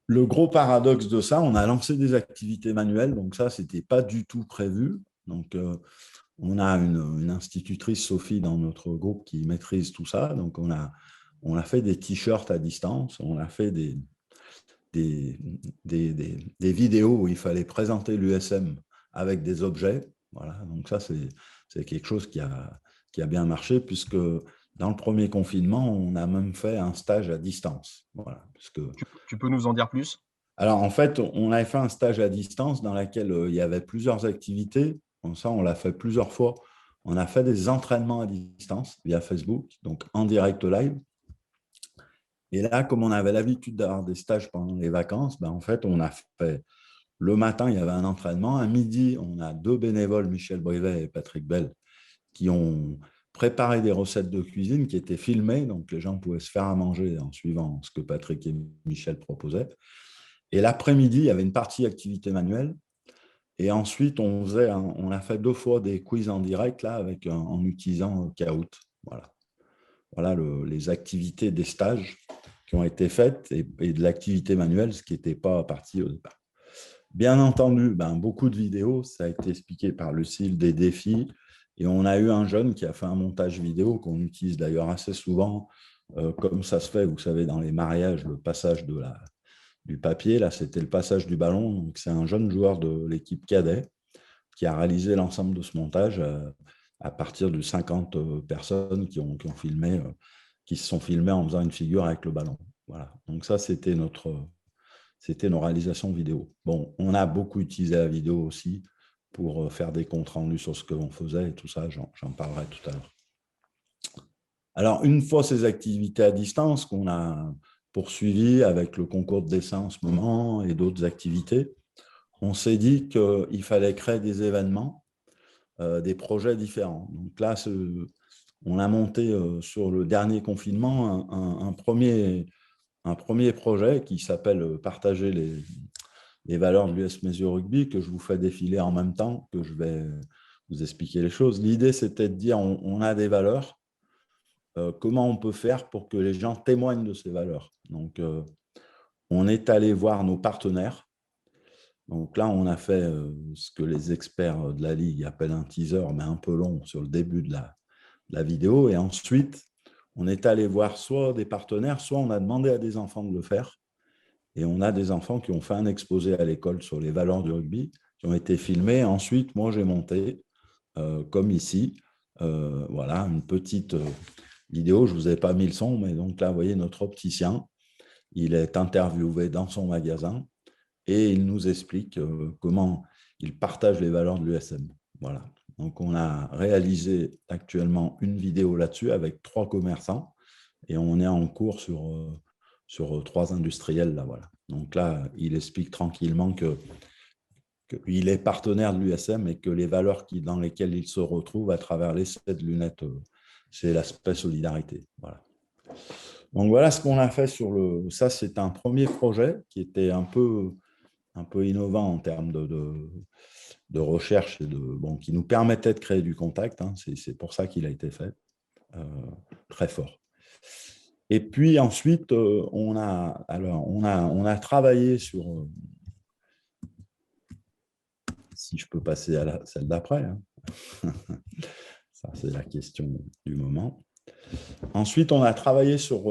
Le gros paradoxe de ça, on a lancé des activités manuelles, donc ça, ce n'était pas du tout prévu. Donc, on a une institutrice, Sophie, dans notre groupe qui maîtrise tout ça. Donc, on a fait des t-shirts à distance, on a fait des vidéos où il fallait présenter l'USM avec des objets. Voilà, donc ça, c'est quelque chose qui a bien marché, puisque dans le premier confinement, on a même fait un stage à distance. Voilà, puisque... Tu peux nous en dire plus? Alors, en fait, on avait fait un stage à distance dans lequel il y avait plusieurs activités. Comme ça, on l'a fait plusieurs fois. On a fait des entraînements à distance via Facebook, donc en direct live. Et là, comme on avait l'habitude d'avoir des stages pendant les vacances, ben, en fait, on a fait le matin, il y avait un entraînement. À midi, on a 2 bénévoles, Michel Brivet et Patrick Bell, qui ont préparé des recettes de cuisine qui étaient filmées. Donc, les gens pouvaient se faire à manger en suivant ce que Patrick et Michel proposaient. Et l'après-midi, il y avait une partie activité manuelle. Et ensuite, on a fait 2 fois des quiz en direct là, en utilisant Kahoot. Voilà les activités des stages qui ont été faites et de l'activité manuelle, ce qui n'était pas parti au départ. Bien entendu, beaucoup de vidéos, ça a été expliqué par Lucille, des défis. Et on a eu un jeune qui a fait un montage vidéo qu'on utilise d'ailleurs assez souvent, comme ça se fait, vous savez, dans les mariages, le passage du papier. Là, c'était le passage du ballon. Donc, c'est un jeune joueur de l'équipe cadet qui a réalisé l'ensemble de ce montage à partir de 50 personnes qui se sont filmées en faisant une figure avec le ballon. Voilà. Donc, ça, c'était nos réalisations vidéo. Bon, on a beaucoup utilisé la vidéo aussi pour faire des comptes rendus sur ce que l'on faisait et tout ça, j'en parlerai tout à l'heure. Alors, une fois ces activités à distance qu'on a poursuivies avec le concours de dessin en ce moment et d'autres activités, on s'est dit qu'il fallait créer des événements, des projets différents. Donc là, on a monté sur le dernier confinement un premier projet qui s'appelle « Partager les valeurs de l'US Mezzo Rugby » que je vous fais défiler en même temps que je vais vous expliquer les choses. L'idée, c'était de dire on a des valeurs, comment on peut faire pour que les gens témoignent de ces valeurs. Donc, on est allé voir nos partenaires. Donc là, on a fait ce que les experts de la Ligue appellent un teaser, mais un peu long sur le début de la vidéo. Et ensuite, on est allé voir soit des partenaires, soit on a demandé à des enfants de le faire. Et on a des enfants qui ont fait un exposé à l'école sur les valeurs du rugby, qui ont été filmés. Ensuite, moi, j'ai monté, comme ici, voilà, une petite vidéo. Je ne vous ai pas mis le son, mais donc là, vous voyez notre opticien. Il est interviewé dans son magasin et il nous explique comment il partage les valeurs de l'USM. Voilà. Donc, on a réalisé actuellement une vidéo là-dessus avec 3 commerçants et on est en cours sur 3 industriels. Là, voilà. Donc là, il explique tranquillement qu'il est partenaire de l'USM et que les valeurs dans lesquelles il se retrouve à travers les 7 lunettes, c'est l'aspect solidarité. Voilà. Donc voilà ce qu'on a fait ça, c'est un premier projet qui était un peu innovant en termes de recherche et qui nous permettait de créer du contact. Hein, c'est pour ça qu'il a été fait, très fort. Et puis ensuite, on a travaillé sur si je peux passer à celle d'après. Hein. Ça, c'est la question du moment. Ensuite, on a travaillé sur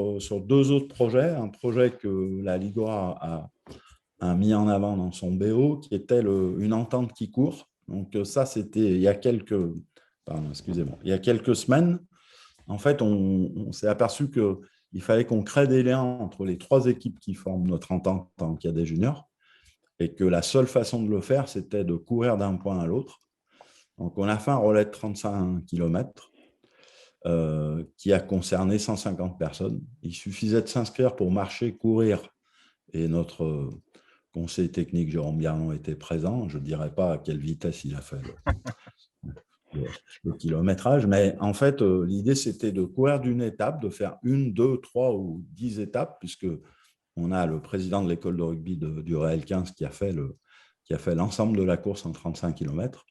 2 autres projets. Un projet que la Ligora a mis en avant dans son BO, qui était une entente qui court. Donc ça, c'était il y a quelques semaines. En fait, on s'est aperçu qu'il fallait qu'on crée des liens entre les 3 équipes qui forment notre entente en cadet junior, et que la seule façon de le faire, c'était de courir d'un point à l'autre. Donc, on a fait un relais de 35 km qui a concerné 150 personnes. Il suffisait de s'inscrire pour marcher, courir, et notre conseiller technique, Jérôme Garnon, était présent. Je ne dirais pas à quelle vitesse il a fait le kilométrage, mais en fait, l'idée, c'était de courir d'une étape, de faire 1, 2, 3 ou 10 étapes, puisque on a le président de l'école de rugby du Réel 15 qui a fait l'ensemble de la course en 35 km.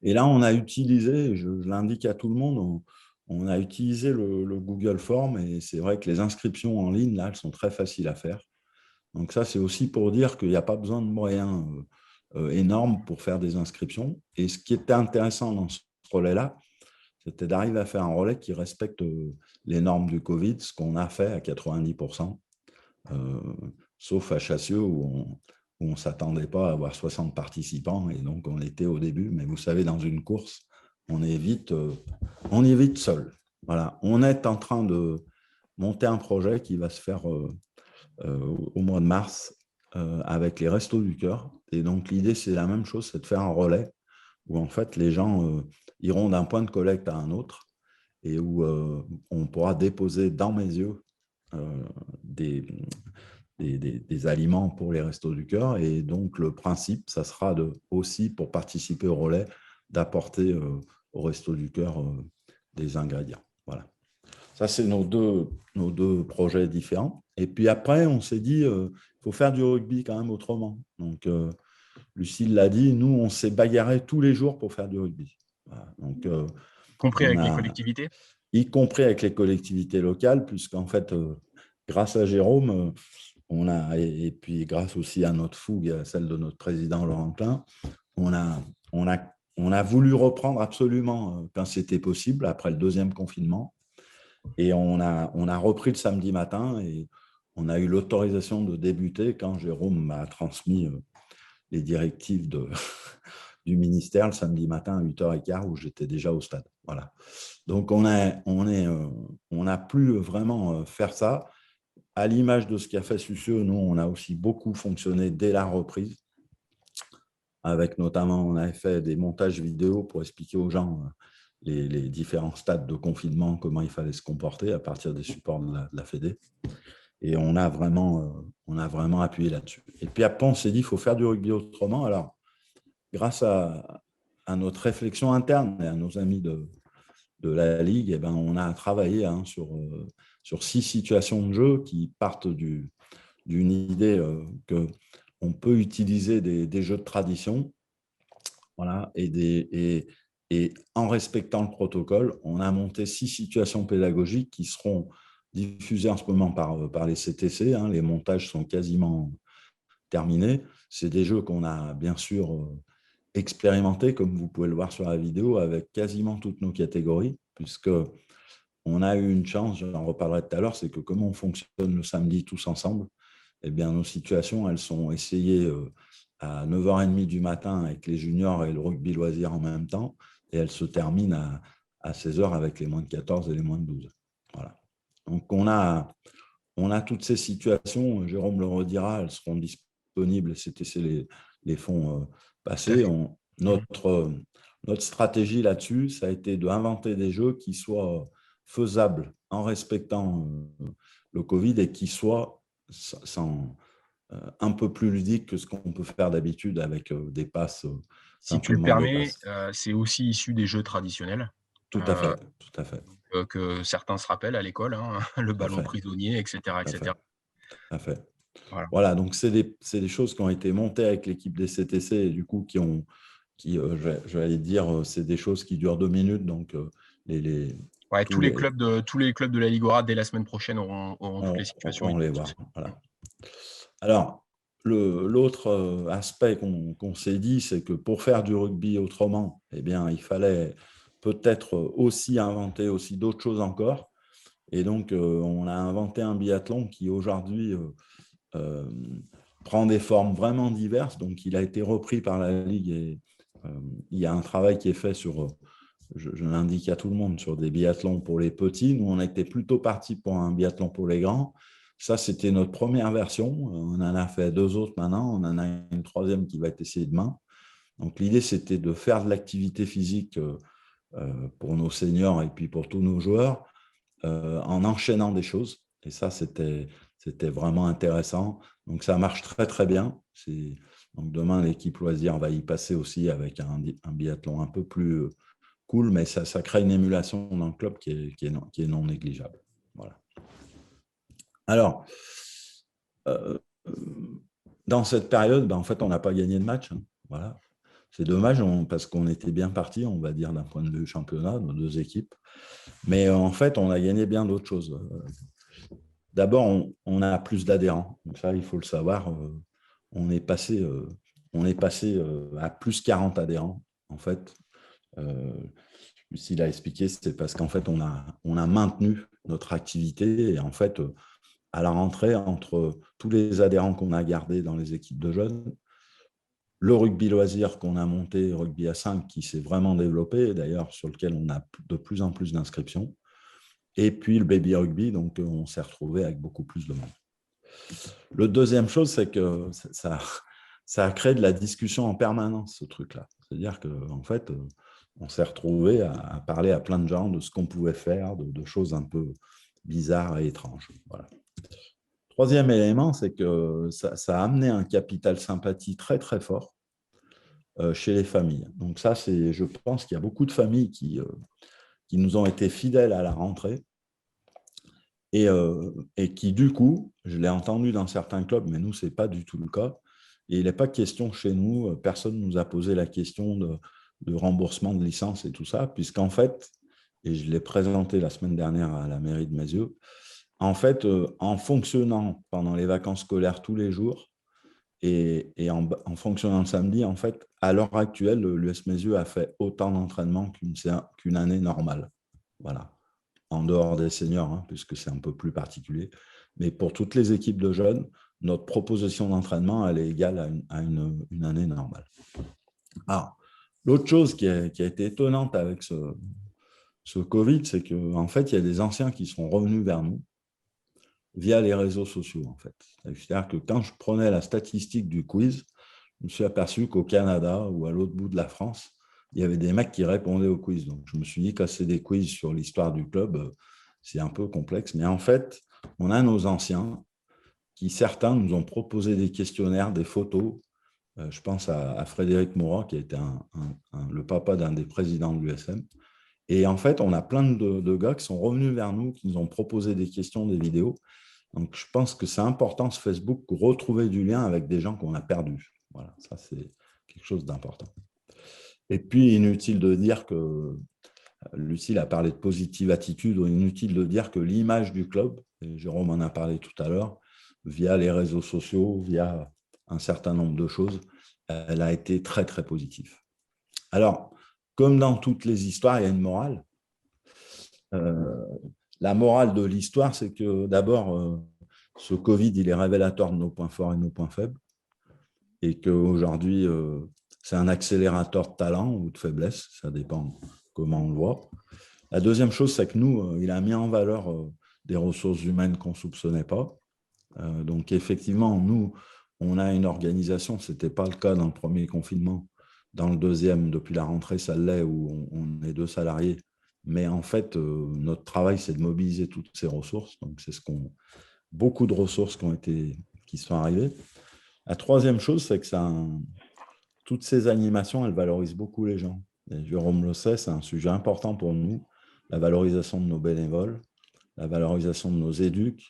Et là, on a utilisé, je l'indique à tout le monde, on a utilisé le Google Form, et c'est vrai que les inscriptions en ligne, là, elles sont très faciles à faire. Donc ça, c'est aussi pour dire qu'il n'y a pas besoin de moyens énormes pour faire des inscriptions. Et ce qui était intéressant dans ce relais-là, c'était d'arriver à faire un relais qui respecte les normes du Covid, ce qu'on a fait à 90%, sauf à Chassieux où on ne s'attendait pas à avoir 60 participants, et donc on était au début. Mais vous savez, dans une course, on est vite seul. Voilà. On est en train de monter un projet qui va se faire au mois de mars avec les Restos du Cœur. Et donc, l'idée, c'est la même chose, c'est de faire un relais où, en fait, les gens iront d'un point de collecte à un autre, et où on pourra déposer dans mes yeux des aliments pour les Restos du Cœur. Et donc, le principe, ça sera aussi, pour participer au relais, d'apporter aux Restos du Cœur des ingrédients. Voilà. Ça, c'est nos deux projets différents. Et puis après, on s'est dit, il faut faire du rugby quand même autrement. Donc, Lucille l'a dit, nous, on s'est bagarré tous les jours pour faire du rugby. Voilà. Donc, y compris avec les collectivités ? Y compris avec les collectivités locales, puisqu'en fait, grâce à Jérôme, et puis grâce aussi à notre fougue, à celle de notre président Laurent Klein, on a voulu reprendre absolument quand c'était possible, après le 2e confinement. Et on a repris le samedi matin, et on a eu l'autorisation de débuter quand Jérôme m'a transmis les directives du ministère le samedi matin à 8h15, où j'étais déjà au stade. Voilà. Donc, on a pu vraiment faire ça. À l'image de ce qu'a fait Sucieux, nous, on a aussi beaucoup fonctionné dès la reprise, avec notamment, on avait fait des montages vidéo pour expliquer aux gens les différents stades de confinement, comment il fallait se comporter à partir des supports de la Fédé. Et on a vraiment appuyé là-dessus. Et puis après, on s'est dit, il faut faire du rugby autrement. Alors, grâce à notre réflexion interne et à nos amis de la Ligue, eh ben, on a travaillé sur 6 situations de jeu qui partent d'une idée qu'on peut utiliser des jeux de tradition, voilà, et en respectant le protocole, on a monté 6 situations pédagogiques qui seront diffusées en ce moment par les CTC. Hein, les montages sont quasiment terminés. C'est des jeux qu'on a bien sûr expérimentés, comme vous pouvez le voir sur la vidéo, avec quasiment toutes nos catégories, puisqu'on a eu une chance, j'en reparlerai tout à l'heure, c'est que comme on fonctionne le samedi tous ensemble, eh bien, nos situations, elles sont essayées à 9h30 du matin avec les juniors et le rugby loisir en même temps, et elles se terminent à 16h avec les moins de 14 et les moins de 12. Voilà. Donc, on a toutes ces situations, Jérôme le redira, elles seront disponibles, CTC les font passer. Notre stratégie là-dessus, ça a été d'inventer des jeux qui soient faisables en respectant le Covid, et qui soient un peu plus ludiques que ce qu'on peut faire d'habitude avec des passes. Si tu le permets, c'est aussi issu des jeux traditionnels. Tout à fait, tout à fait. Que certains se rappellent à l'école, hein, le ballon prisonnier, etc. etc. Tout à fait. Voilà, donc c'est des choses qui ont été montées avec l'équipe des CTC, et du coup, je vais aller dire, c'est des choses qui durent 2 minutes. Donc, tous les clubs de la Ligora, dès la semaine prochaine, auront toutes les situations. On les voir. Voilà. Alors, L'autre aspect qu'on s'est dit, c'est que pour faire du rugby autrement, eh bien, il fallait peut-être aussi inventer aussi d'autres choses encore. Et donc, on a inventé un biathlon qui aujourd'hui prend des formes vraiment diverses. Donc, il a été repris par la Ligue et il y a un travail qui est fait sur, je l'indique à tout le monde, sur des biathlons pour les petits. Nous, on était plutôt partis pour un biathlon pour les grands. Ça, c'était notre première version. On en a fait 2 autres maintenant. On en a une 3e qui va être essayée demain. Donc, l'idée, c'était de faire de l'activité physique pour nos seniors et puis pour tous nos joueurs en enchaînant des choses. Et ça, c'était vraiment intéressant. Donc, ça marche très, très bien. Donc, demain, l'équipe loisir va y passer aussi avec un biathlon un peu plus cool, mais ça crée une émulation dans le club qui est non négligeable. Voilà. Alors, dans cette période, en fait, on n'a pas gagné de match. Voilà. C'est dommage parce qu'on était bien partis, on va dire, d'un point de vue championnat, nos 2 équipes. Mais en fait, on a gagné bien d'autres choses. D'abord, on a plus d'adhérents. Donc ça, il faut le savoir. On est passé à plus 40 adhérents. En fait, Lucille a expliqué, c'est parce qu'en fait, on a maintenu notre activité. Et en fait, à la rentrée, entre tous les adhérents qu'on a gardés dans les équipes de jeunes, le rugby loisir qu'on a monté, rugby à 5, qui s'est vraiment développé, d'ailleurs, sur lequel on a de plus en plus d'inscriptions. Et puis le baby rugby, donc on s'est retrouvé avec beaucoup plus de monde. Le deuxième chose, c'est que ça a créé de la discussion en permanence, ce truc-là. C'est-à-dire qu'en fait, on s'est retrouvé à parler à plein de gens de ce qu'on pouvait faire, de choses un peu bizarres et étranges. Voilà. Troisième élément, c'est que ça a amené un capital sympathie très, très fort chez les familles. Donc ça, je pense qu'il y a beaucoup de familles qui nous ont été fidèles à la rentrée et qui, du coup, je l'ai entendu dans certains clubs, mais nous, ce n'est pas du tout le cas. Et il n'est pas question chez nous, personne ne nous a posé la question de remboursement de licence et tout ça, puisqu'en fait, et je l'ai présenté la semaine dernière à la mairie de Maizieux, en fait, en fonctionnant pendant les vacances scolaires tous les jours et en fonctionnant le samedi, en fait, à l'heure actuelle, l'US Maizieux a fait autant d'entraînement qu'une année normale. Voilà. En dehors des seniors, hein, puisque c'est un peu plus particulier. Mais pour toutes les équipes de jeunes, notre proposition d'entraînement, elle est égale à une année normale. Alors, l'autre chose qui a été étonnante avec ce Covid, c'est qu'en fait, il y a des anciens qui sont revenus vers nous via les réseaux sociaux, en fait. C'est-à-dire que quand je prenais la statistique du quiz, je me suis aperçu qu'au Canada ou à l'autre bout de la France, il y avait des mecs qui répondaient au quiz. Donc, je me suis dit que c'est des quiz sur l'histoire du club, c'est un peu complexe. Mais en fait, on a nos anciens qui, certains, nous ont proposé des questionnaires, des photos. Je pense à Frédéric Morat, qui a été le papa d'un des présidents de l'USM. Et en fait, on a plein de gars qui sont revenus vers nous, qui nous ont proposé des questions, des vidéos. Donc, je pense que c'est important, ce Facebook, retrouver du lien avec des gens qu'on a perdus. Voilà, ça, c'est quelque chose d'important. Et puis, inutile de dire que, Lucille a parlé de positive attitude, inutile de dire que l'image du club, et Jérôme en a parlé tout à l'heure, via les réseaux sociaux, via un certain nombre de choses, elle a été très, très positive. Alors, comme dans toutes les histoires, il y a une morale. La morale de l'histoire, c'est que d'abord, ce Covid, il est révélateur de nos points forts et nos points faibles, et qu'aujourd'hui, c'est un accélérateur de talent ou de faiblesse, ça dépend comment on le voit. La deuxième chose, c'est que nous, il a mis en valeur des ressources humaines qu'on ne soupçonnait pas. Donc, effectivement, nous, on a une organisation, ce n'était pas le cas dans le premier confinement. Dans le deuxième, depuis la rentrée, ça l'est, où on est 2 salariés. Mais en fait, notre travail, c'est de mobiliser toutes ces ressources. Donc, c'est beaucoup de ressources qui sont arrivées. La troisième chose, c'est que toutes ces animations, elles valorisent beaucoup les gens. Et Jérôme le sait, c'est un sujet important pour nous, la valorisation de nos bénévoles, la valorisation de nos éducs,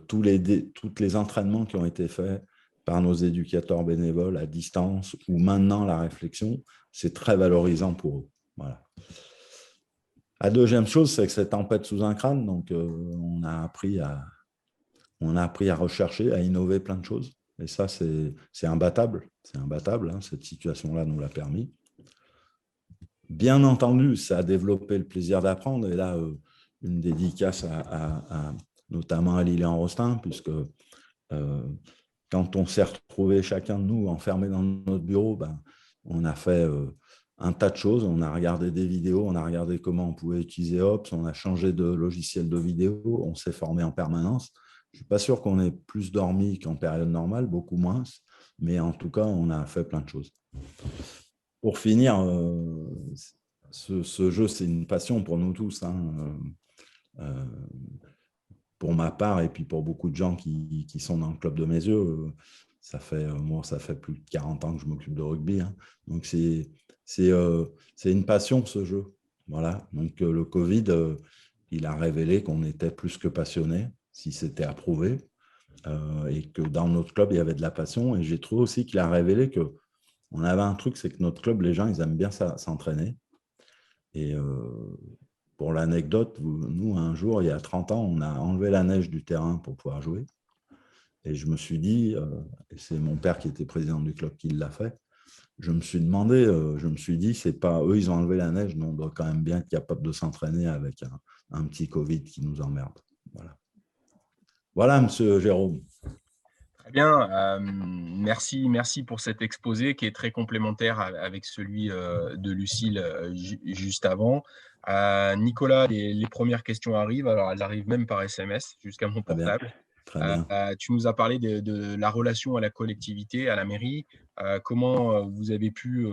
tous les entraînements qui ont été faits par nos éducateurs bénévoles à distance ou maintenant la réflexion, c'est très valorisant pour eux. Voilà. La deuxième chose, c'est que c'est tempête sous un crâne, donc on a appris à rechercher, à innover plein de choses. Et ça, c'est imbattable. C'est imbattable, hein, cette situation-là nous l'a permis. Bien entendu, ça a développé le plaisir d'apprendre. Et là, une dédicace notamment à Lilian Rostin, puisque quand on s'est retrouvés chacun de nous enfermés dans notre bureau, ben, on a fait un tas de choses. On a regardé des vidéos, on a regardé comment on pouvait utiliser Ops, on a changé de logiciel de vidéo, on s'est formé en permanence. Je ne suis pas sûr qu'on ait plus dormi qu'en période normale, beaucoup moins, mais en tout cas, on a fait plein de choses. Pour finir, ce jeu, c'est une passion pour nous tous, hein. Pour ma part, et puis pour beaucoup de gens qui sont dans le club de mes yeux, moi, ça fait plus de 40 ans que je m'occupe de rugby, hein. Donc, c'est une passion, ce jeu. Voilà. Donc, le Covid, il a révélé qu'on était plus que passionnés, si c'était approuvé, et que dans notre club, il y avait de la passion. Et j'ai trouvé aussi qu'il a révélé qu'on avait un truc, c'est que notre club, les gens, ils aiment bien s'entraîner. Et pour l'anecdote, nous, un jour, il y a 30 ans, on a enlevé la neige du terrain pour pouvoir jouer. Et je me suis dit, et c'est mon père qui était président du club qui l'a fait, je me suis dit, c'est pas eux, ils ont enlevé la neige, mais on doit quand même bien être capable de s'entraîner avec un petit Covid qui nous emmerde. Voilà. Voilà, monsieur Jérôme. Très bien, merci pour cet exposé qui est très complémentaire avec celui de Lucille juste avant. Nicolas, les premières questions arrivent, alors elles arrivent même par SMS jusqu'à mon portable. Très bien. Tu nous as parlé de la relation à la collectivité, à la mairie. Comment vous avez pu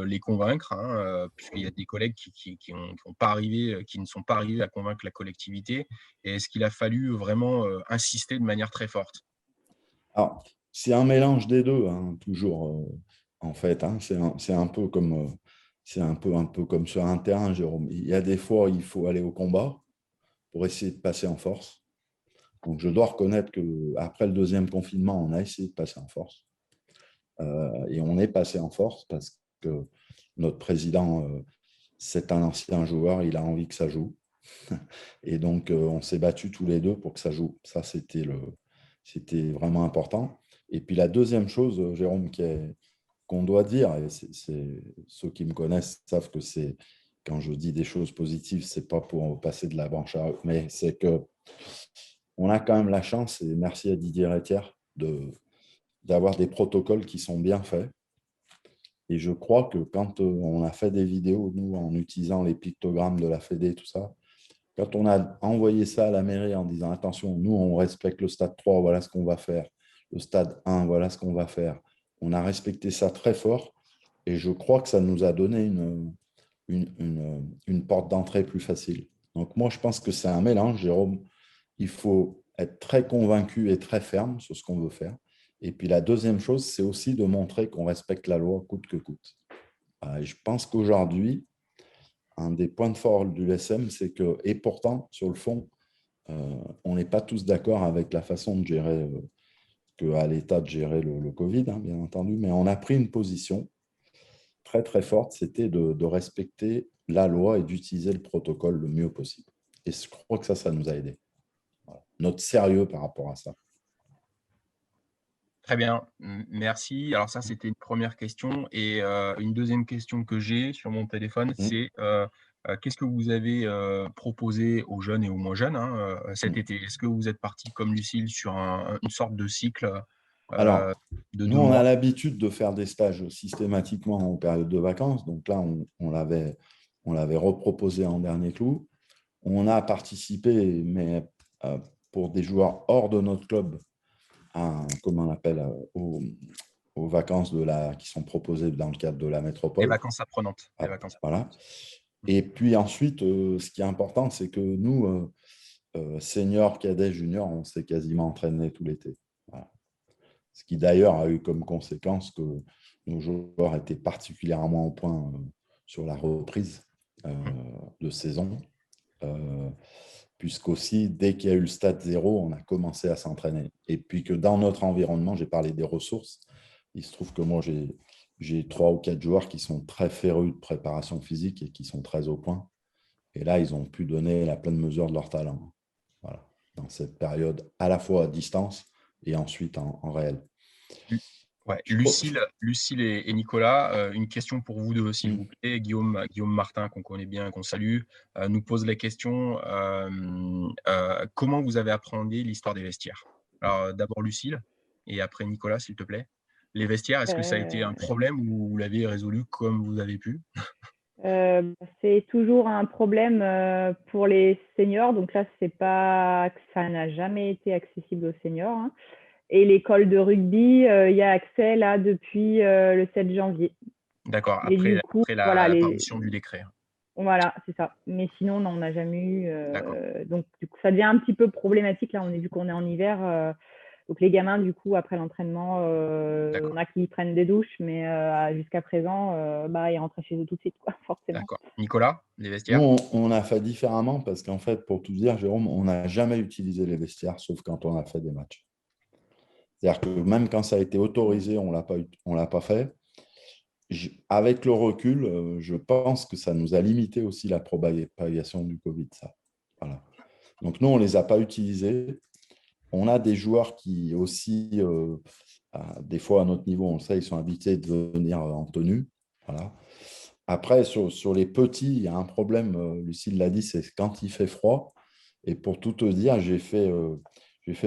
les convaincre, hein, puisqu'il y a des collègues qui ne sont pas arrivés à convaincre la collectivité. Et est-ce qu'il a fallu vraiment insister de manière très forte? Alors, c'est un mélange des deux, hein, toujours, en fait, hein. C'est un peu comme sur un terrain, Jérôme. Il y a des fois, il faut aller au combat pour essayer de passer en force. Donc, je dois reconnaître qu'après le deuxième confinement, on a essayé de passer en force. Et on est passé en force parce que notre président, c'est un ancien joueur, il a envie que ça joue. Et donc, on s'est battus tous les deux pour que ça joue. Ça, c'était vraiment important. Et puis, la deuxième chose, Jérôme, qu'on doit dire, et ceux qui me connaissent savent que quand je dis des choses positives, ce n'est pas pour passer de la branche à l'autre, mais c'est qu'on a quand même la chance, et merci à Didier Rétière, d'avoir des protocoles qui sont bien faits. Et je crois que quand on a fait des vidéos, nous, en utilisant les pictogrammes de la Fédé, tout ça, quand on a envoyé ça à la mairie en disant « Attention, nous, on respecte le stade 3, voilà ce qu'on va faire. Le stade 1, voilà ce qu'on va faire. » On a respecté ça très fort et je crois que ça nous a donné une porte d'entrée plus facile. Donc, moi, je pense que c'est un mélange, Jérôme. Il faut être très convaincu et très ferme sur ce qu'on veut faire. Et puis, la deuxième chose, c'est aussi de montrer qu'on respecte la loi coûte que coûte. Et je pense qu'aujourd'hui, un des points de force du SM, c'est que, et pourtant, sur le fond, on n'est pas tous d'accord avec la façon de gérer, qu'à l'État de gérer le Covid, hein, bien entendu, mais on a pris une position très, très forte, c'était de respecter la loi et d'utiliser le protocole le mieux possible. Et je crois que ça nous a aidés. Voilà. Notre sérieux par rapport à ça. Très bien, merci. Alors ça, c'était une première question. Et une deuxième question que j'ai sur mon téléphone, c'est qu'est-ce que vous avez proposé aux jeunes et aux moins jeunes, hein, cet été? Est-ce que vous êtes parti comme Lucille sur une sorte de cycle Alors, de nous, 2 on a mois? l'habitude de faire des stages systématiquement en période de vacances. Donc là, on l'avait reproposé en dernier clou. On a participé, mais pour des joueurs hors de notre club, comment on appelle, aux vacances qui sont proposées dans le cadre de la Les métropole. vacances apprenantes. Les Ah, vacances voilà. Et puis ensuite, ce qui est important, c'est que nous, seniors, cadets, juniors, on s'est quasiment entraînés tout l'été. Voilà. Ce qui d'ailleurs a eu comme conséquence que nos joueurs étaient particulièrement au point sur la reprise de saison. Puisqu'aussi, dès qu'il y a eu le stade 0, on a commencé à s'entraîner. Et puis que dans notre environnement, j'ai parlé des ressources, il se trouve que moi, j'ai 3 ou 4 joueurs qui sont très férus de préparation physique et qui sont très au point. Et là, ils ont pu donner la pleine mesure de leur talent. Voilà. Dans cette période, à la fois à distance et ensuite en réel. Lu- Ouais, Lucille et Nicolas, une question pour vous deux, s'il Mm. vous plaît. Guillaume Martin, qu'on connaît bien et qu'on salue, nous pose la question comment vous avez appréhendé l'histoire des vestiaires? Alors, d'abord Lucille et après Nicolas, s'il te plaît. Les vestiaires, est-ce que ça a été un Euh, problème ou vous l'avez résolu comme vous avez pu? c'est toujours un problème pour les seniors. Donc là, c'est pas, ça n'a jamais été accessible aux seniors, hein. Et l'école de rugby, il y a accès là depuis le 7 janvier. D'accord, Mais du coup, après voilà, la parution du décret. voilà, c'est ça. Mais sinon, non, on n'a jamais eu. D'accord, Donc, du coup, ça devient un petit peu problématique. Là, vu qu'on est en hiver. Donc, les gamins, du coup, après l'entraînement, on d'accord, a qui prennent des douches, mais jusqu'à présent, ils rentraient chez eux tout de suite, quoi, forcément. d'accord. Nicolas, les Nous, vestiaires? on a fait différemment parce qu'en fait, pour tout dire, Jérôme, on n'a jamais utilisé les vestiaires sauf quand on a fait des matchs. C'est-à-dire que même quand ça a été autorisé, on ne l'a pas fait. Avec le recul, je pense que ça nous a limité aussi la propagation du Covid, ça. Voilà. Donc nous, on ne les a pas utilisés. On a des joueurs qui aussi, des fois à notre niveau, on le sait, ils sont habitués de venir en tenue. Voilà. Après, sur les petits, il y a un problème, Lucille l'a dit, c'est quand il fait froid. Et pour tout te dire, j'ai fait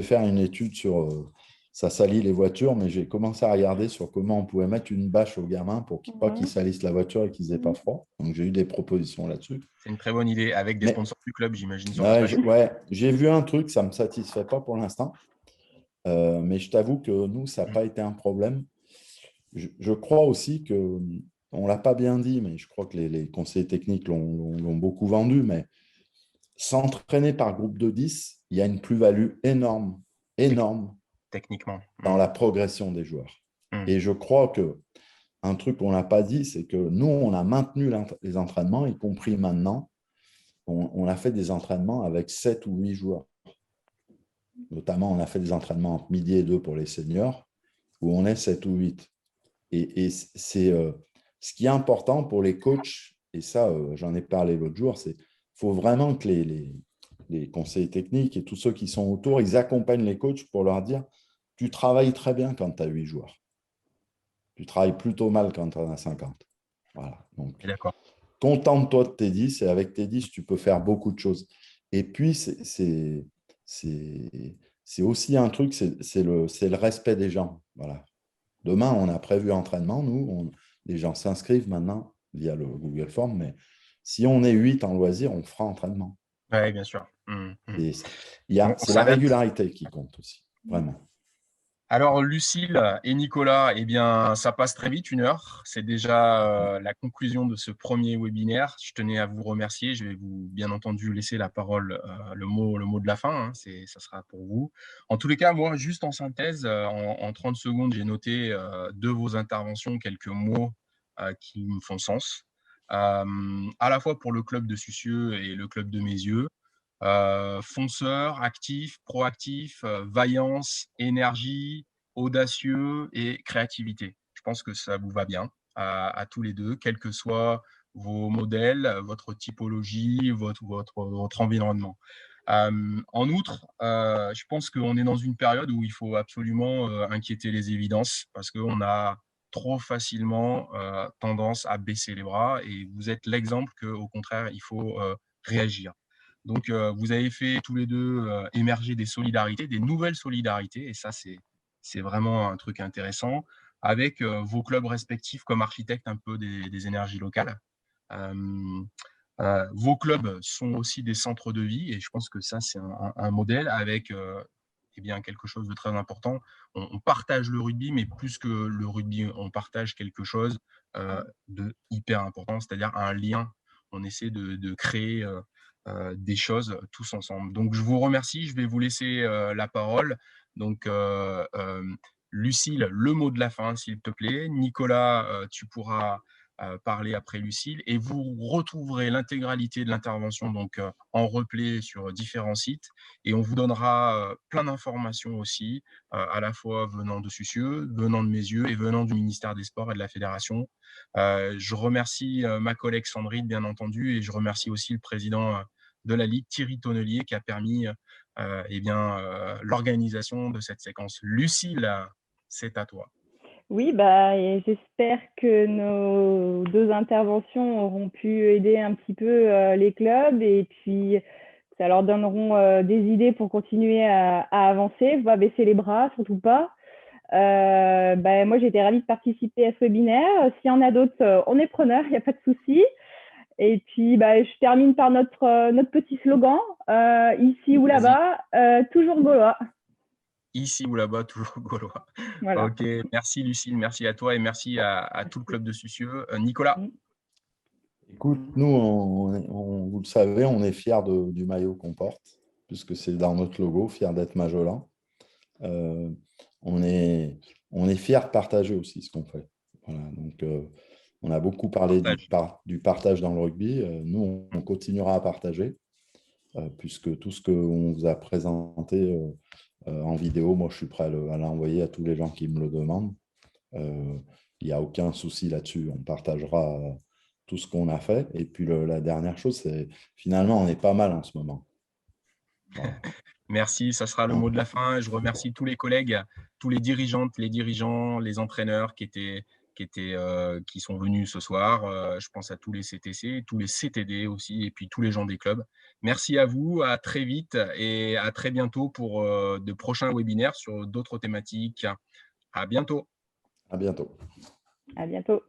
faire une étude sur ça salit les voitures, mais j'ai commencé à regarder sur comment on pouvait mettre une bâche aux gamins pour pas qu'ils salissent la voiture et qu'ils n'aient pas froid. Donc j'ai eu des propositions là-dessus. C'est une très bonne idée, avec des Mais sponsors du club, j'imagine, sur la ouais, bâche. j'ai vu un truc, ça ne me satisfait pas pour l'instant. Mais je t'avoue que nous, ça n'a pas été un problème. Je crois aussi que, on ne l'a pas bien dit, mais je crois que les conseillers techniques l'ont beaucoup vendu, mais s'entraîner par groupe de 10, il y a une plus-value énorme, énorme Techniquement. dans la progression des joueurs. Mm. Et je crois que un truc qu'on n'a pas dit, c'est que nous, on a maintenu les entraînements, y compris maintenant. On a fait des entraînements avec 7 ou 8 joueurs. Notamment, on a fait des entraînements entre midi et 2 pour les seniors, où on est 7 ou 8. Et c'est ce qui est important pour les coachs, et ça, j'en ai parlé l'autre jour, c'est qu'il faut vraiment que les conseillers techniques et tous ceux qui sont autour, ils accompagnent les coachs pour leur dire, tu travailles très bien quand tu as 8 joueurs. Tu travailles plutôt mal quand tu en as 50. Voilà. Donc, D'accord. contente-toi de tes 10 et avec tes 10, tu peux faire beaucoup de choses. Et puis, c'est aussi un truc, c'est le respect des gens. Voilà. Demain, on a prévu entraînement. Nous, les gens s'inscrivent maintenant via le Google Form, mais si on est 8 en loisir, on fera entraînement. Oui, bien sûr. Mm, mm. Et On c'est la s'adapte. régularité qui compte aussi, vraiment. Alors, Lucille et Nicolas, eh bien, ça passe très vite, 1 heure. C'est déjà la conclusion de ce premier webinaire. Je tenais à vous remercier. Je vais vous, bien entendu, laisser la parole, le mot de la fin, hein. Ça sera pour vous. En tous les cas, moi, juste en synthèse, en 30 secondes, j'ai noté de vos interventions quelques mots qui me font sens. À la fois pour le club de Sucieux et le club de Mézieux. Fonceur, actif, proactif, vaillance, énergie, audacieux et créativité. Je pense que ça vous va bien à tous les deux, quels que soient vos modèles, votre typologie, votre environnement. En outre, je pense qu'on est dans une période où il faut absolument inquiéter les évidences parce qu'on a trop facilement tendance à baisser les bras et vous êtes l'exemple qu'au contraire, il faut réagir. Donc, vous avez fait tous les deux émerger des solidarités, des nouvelles solidarités, et ça, c'est vraiment un truc intéressant, avec vos clubs respectifs comme architectes un peu des énergies locales. Vos clubs sont aussi des centres de vie, et je pense que ça, c'est un modèle avec eh bien, quelque chose de très important. On partage le rugby, mais plus que le rugby, on partage quelque chose de hyper important, c'est-à-dire un lien. On essaie de créer des choses tous ensemble. Donc, je vous remercie. Je vais vous laisser la parole. Donc, Lucille, le mot de la fin, s'il te plaît. Nicolas, tu pourras parler après Lucille et vous retrouverez l'intégralité de l'intervention donc en replay sur différents sites et on vous donnera plein d'informations aussi à la fois venant de Sucieux, venant de Mézieux et venant du ministère des Sports et de la Fédération. Je remercie ma collègue Sandrine bien entendu et je remercie aussi le président de la Ligue, Thierry Tonnelier, qui a permis l'organisation de cette séquence. Lucille, c'est à toi. Oui, et j'espère que nos deux interventions auront pu aider un petit peu les clubs et puis ça leur donneront des idées pour continuer à avancer, pas baisser les bras, surtout pas. Moi, j'ai été ravie de participer à ce webinaire. S'il y en a d'autres, on est preneurs, il n'y a pas de souci. Et puis, je termine par notre petit slogan, ici ou là-bas, toujours gaulois. Ici ou là-bas, toujours gaulois. Voilà. Ok, merci Lucille, merci à toi et merci à tout le club de Sucieux. Nicolas. Écoute, nous, vous le savez, on est fiers du maillot qu'on porte, puisque c'est dans notre logo, fiers d'être Majolan. On est fiers de partager aussi ce qu'on fait. Voilà, donc, on a beaucoup parlé du partage dans le rugby. Nous, on continuera à partager, puisque tout ce qu'on vous a présenté en vidéo, moi, je suis prêt à l'envoyer à tous les gens qui me le demandent. Il n'y a aucun souci là-dessus. On partagera tout ce qu'on a fait. Et puis, la dernière chose, c'est finalement, on est pas mal en ce moment. Voilà. Merci, ça sera le mot de la fin. Je remercie tous les collègues, tous les dirigeantes, les dirigeants, les entraîneurs qui sont venus ce soir. Je pense à tous les CTC, tous les CTD aussi, et puis tous les gens des clubs. Merci à vous, à très vite et à très bientôt pour de prochains webinaires sur d'autres thématiques. À bientôt. À bientôt. À bientôt.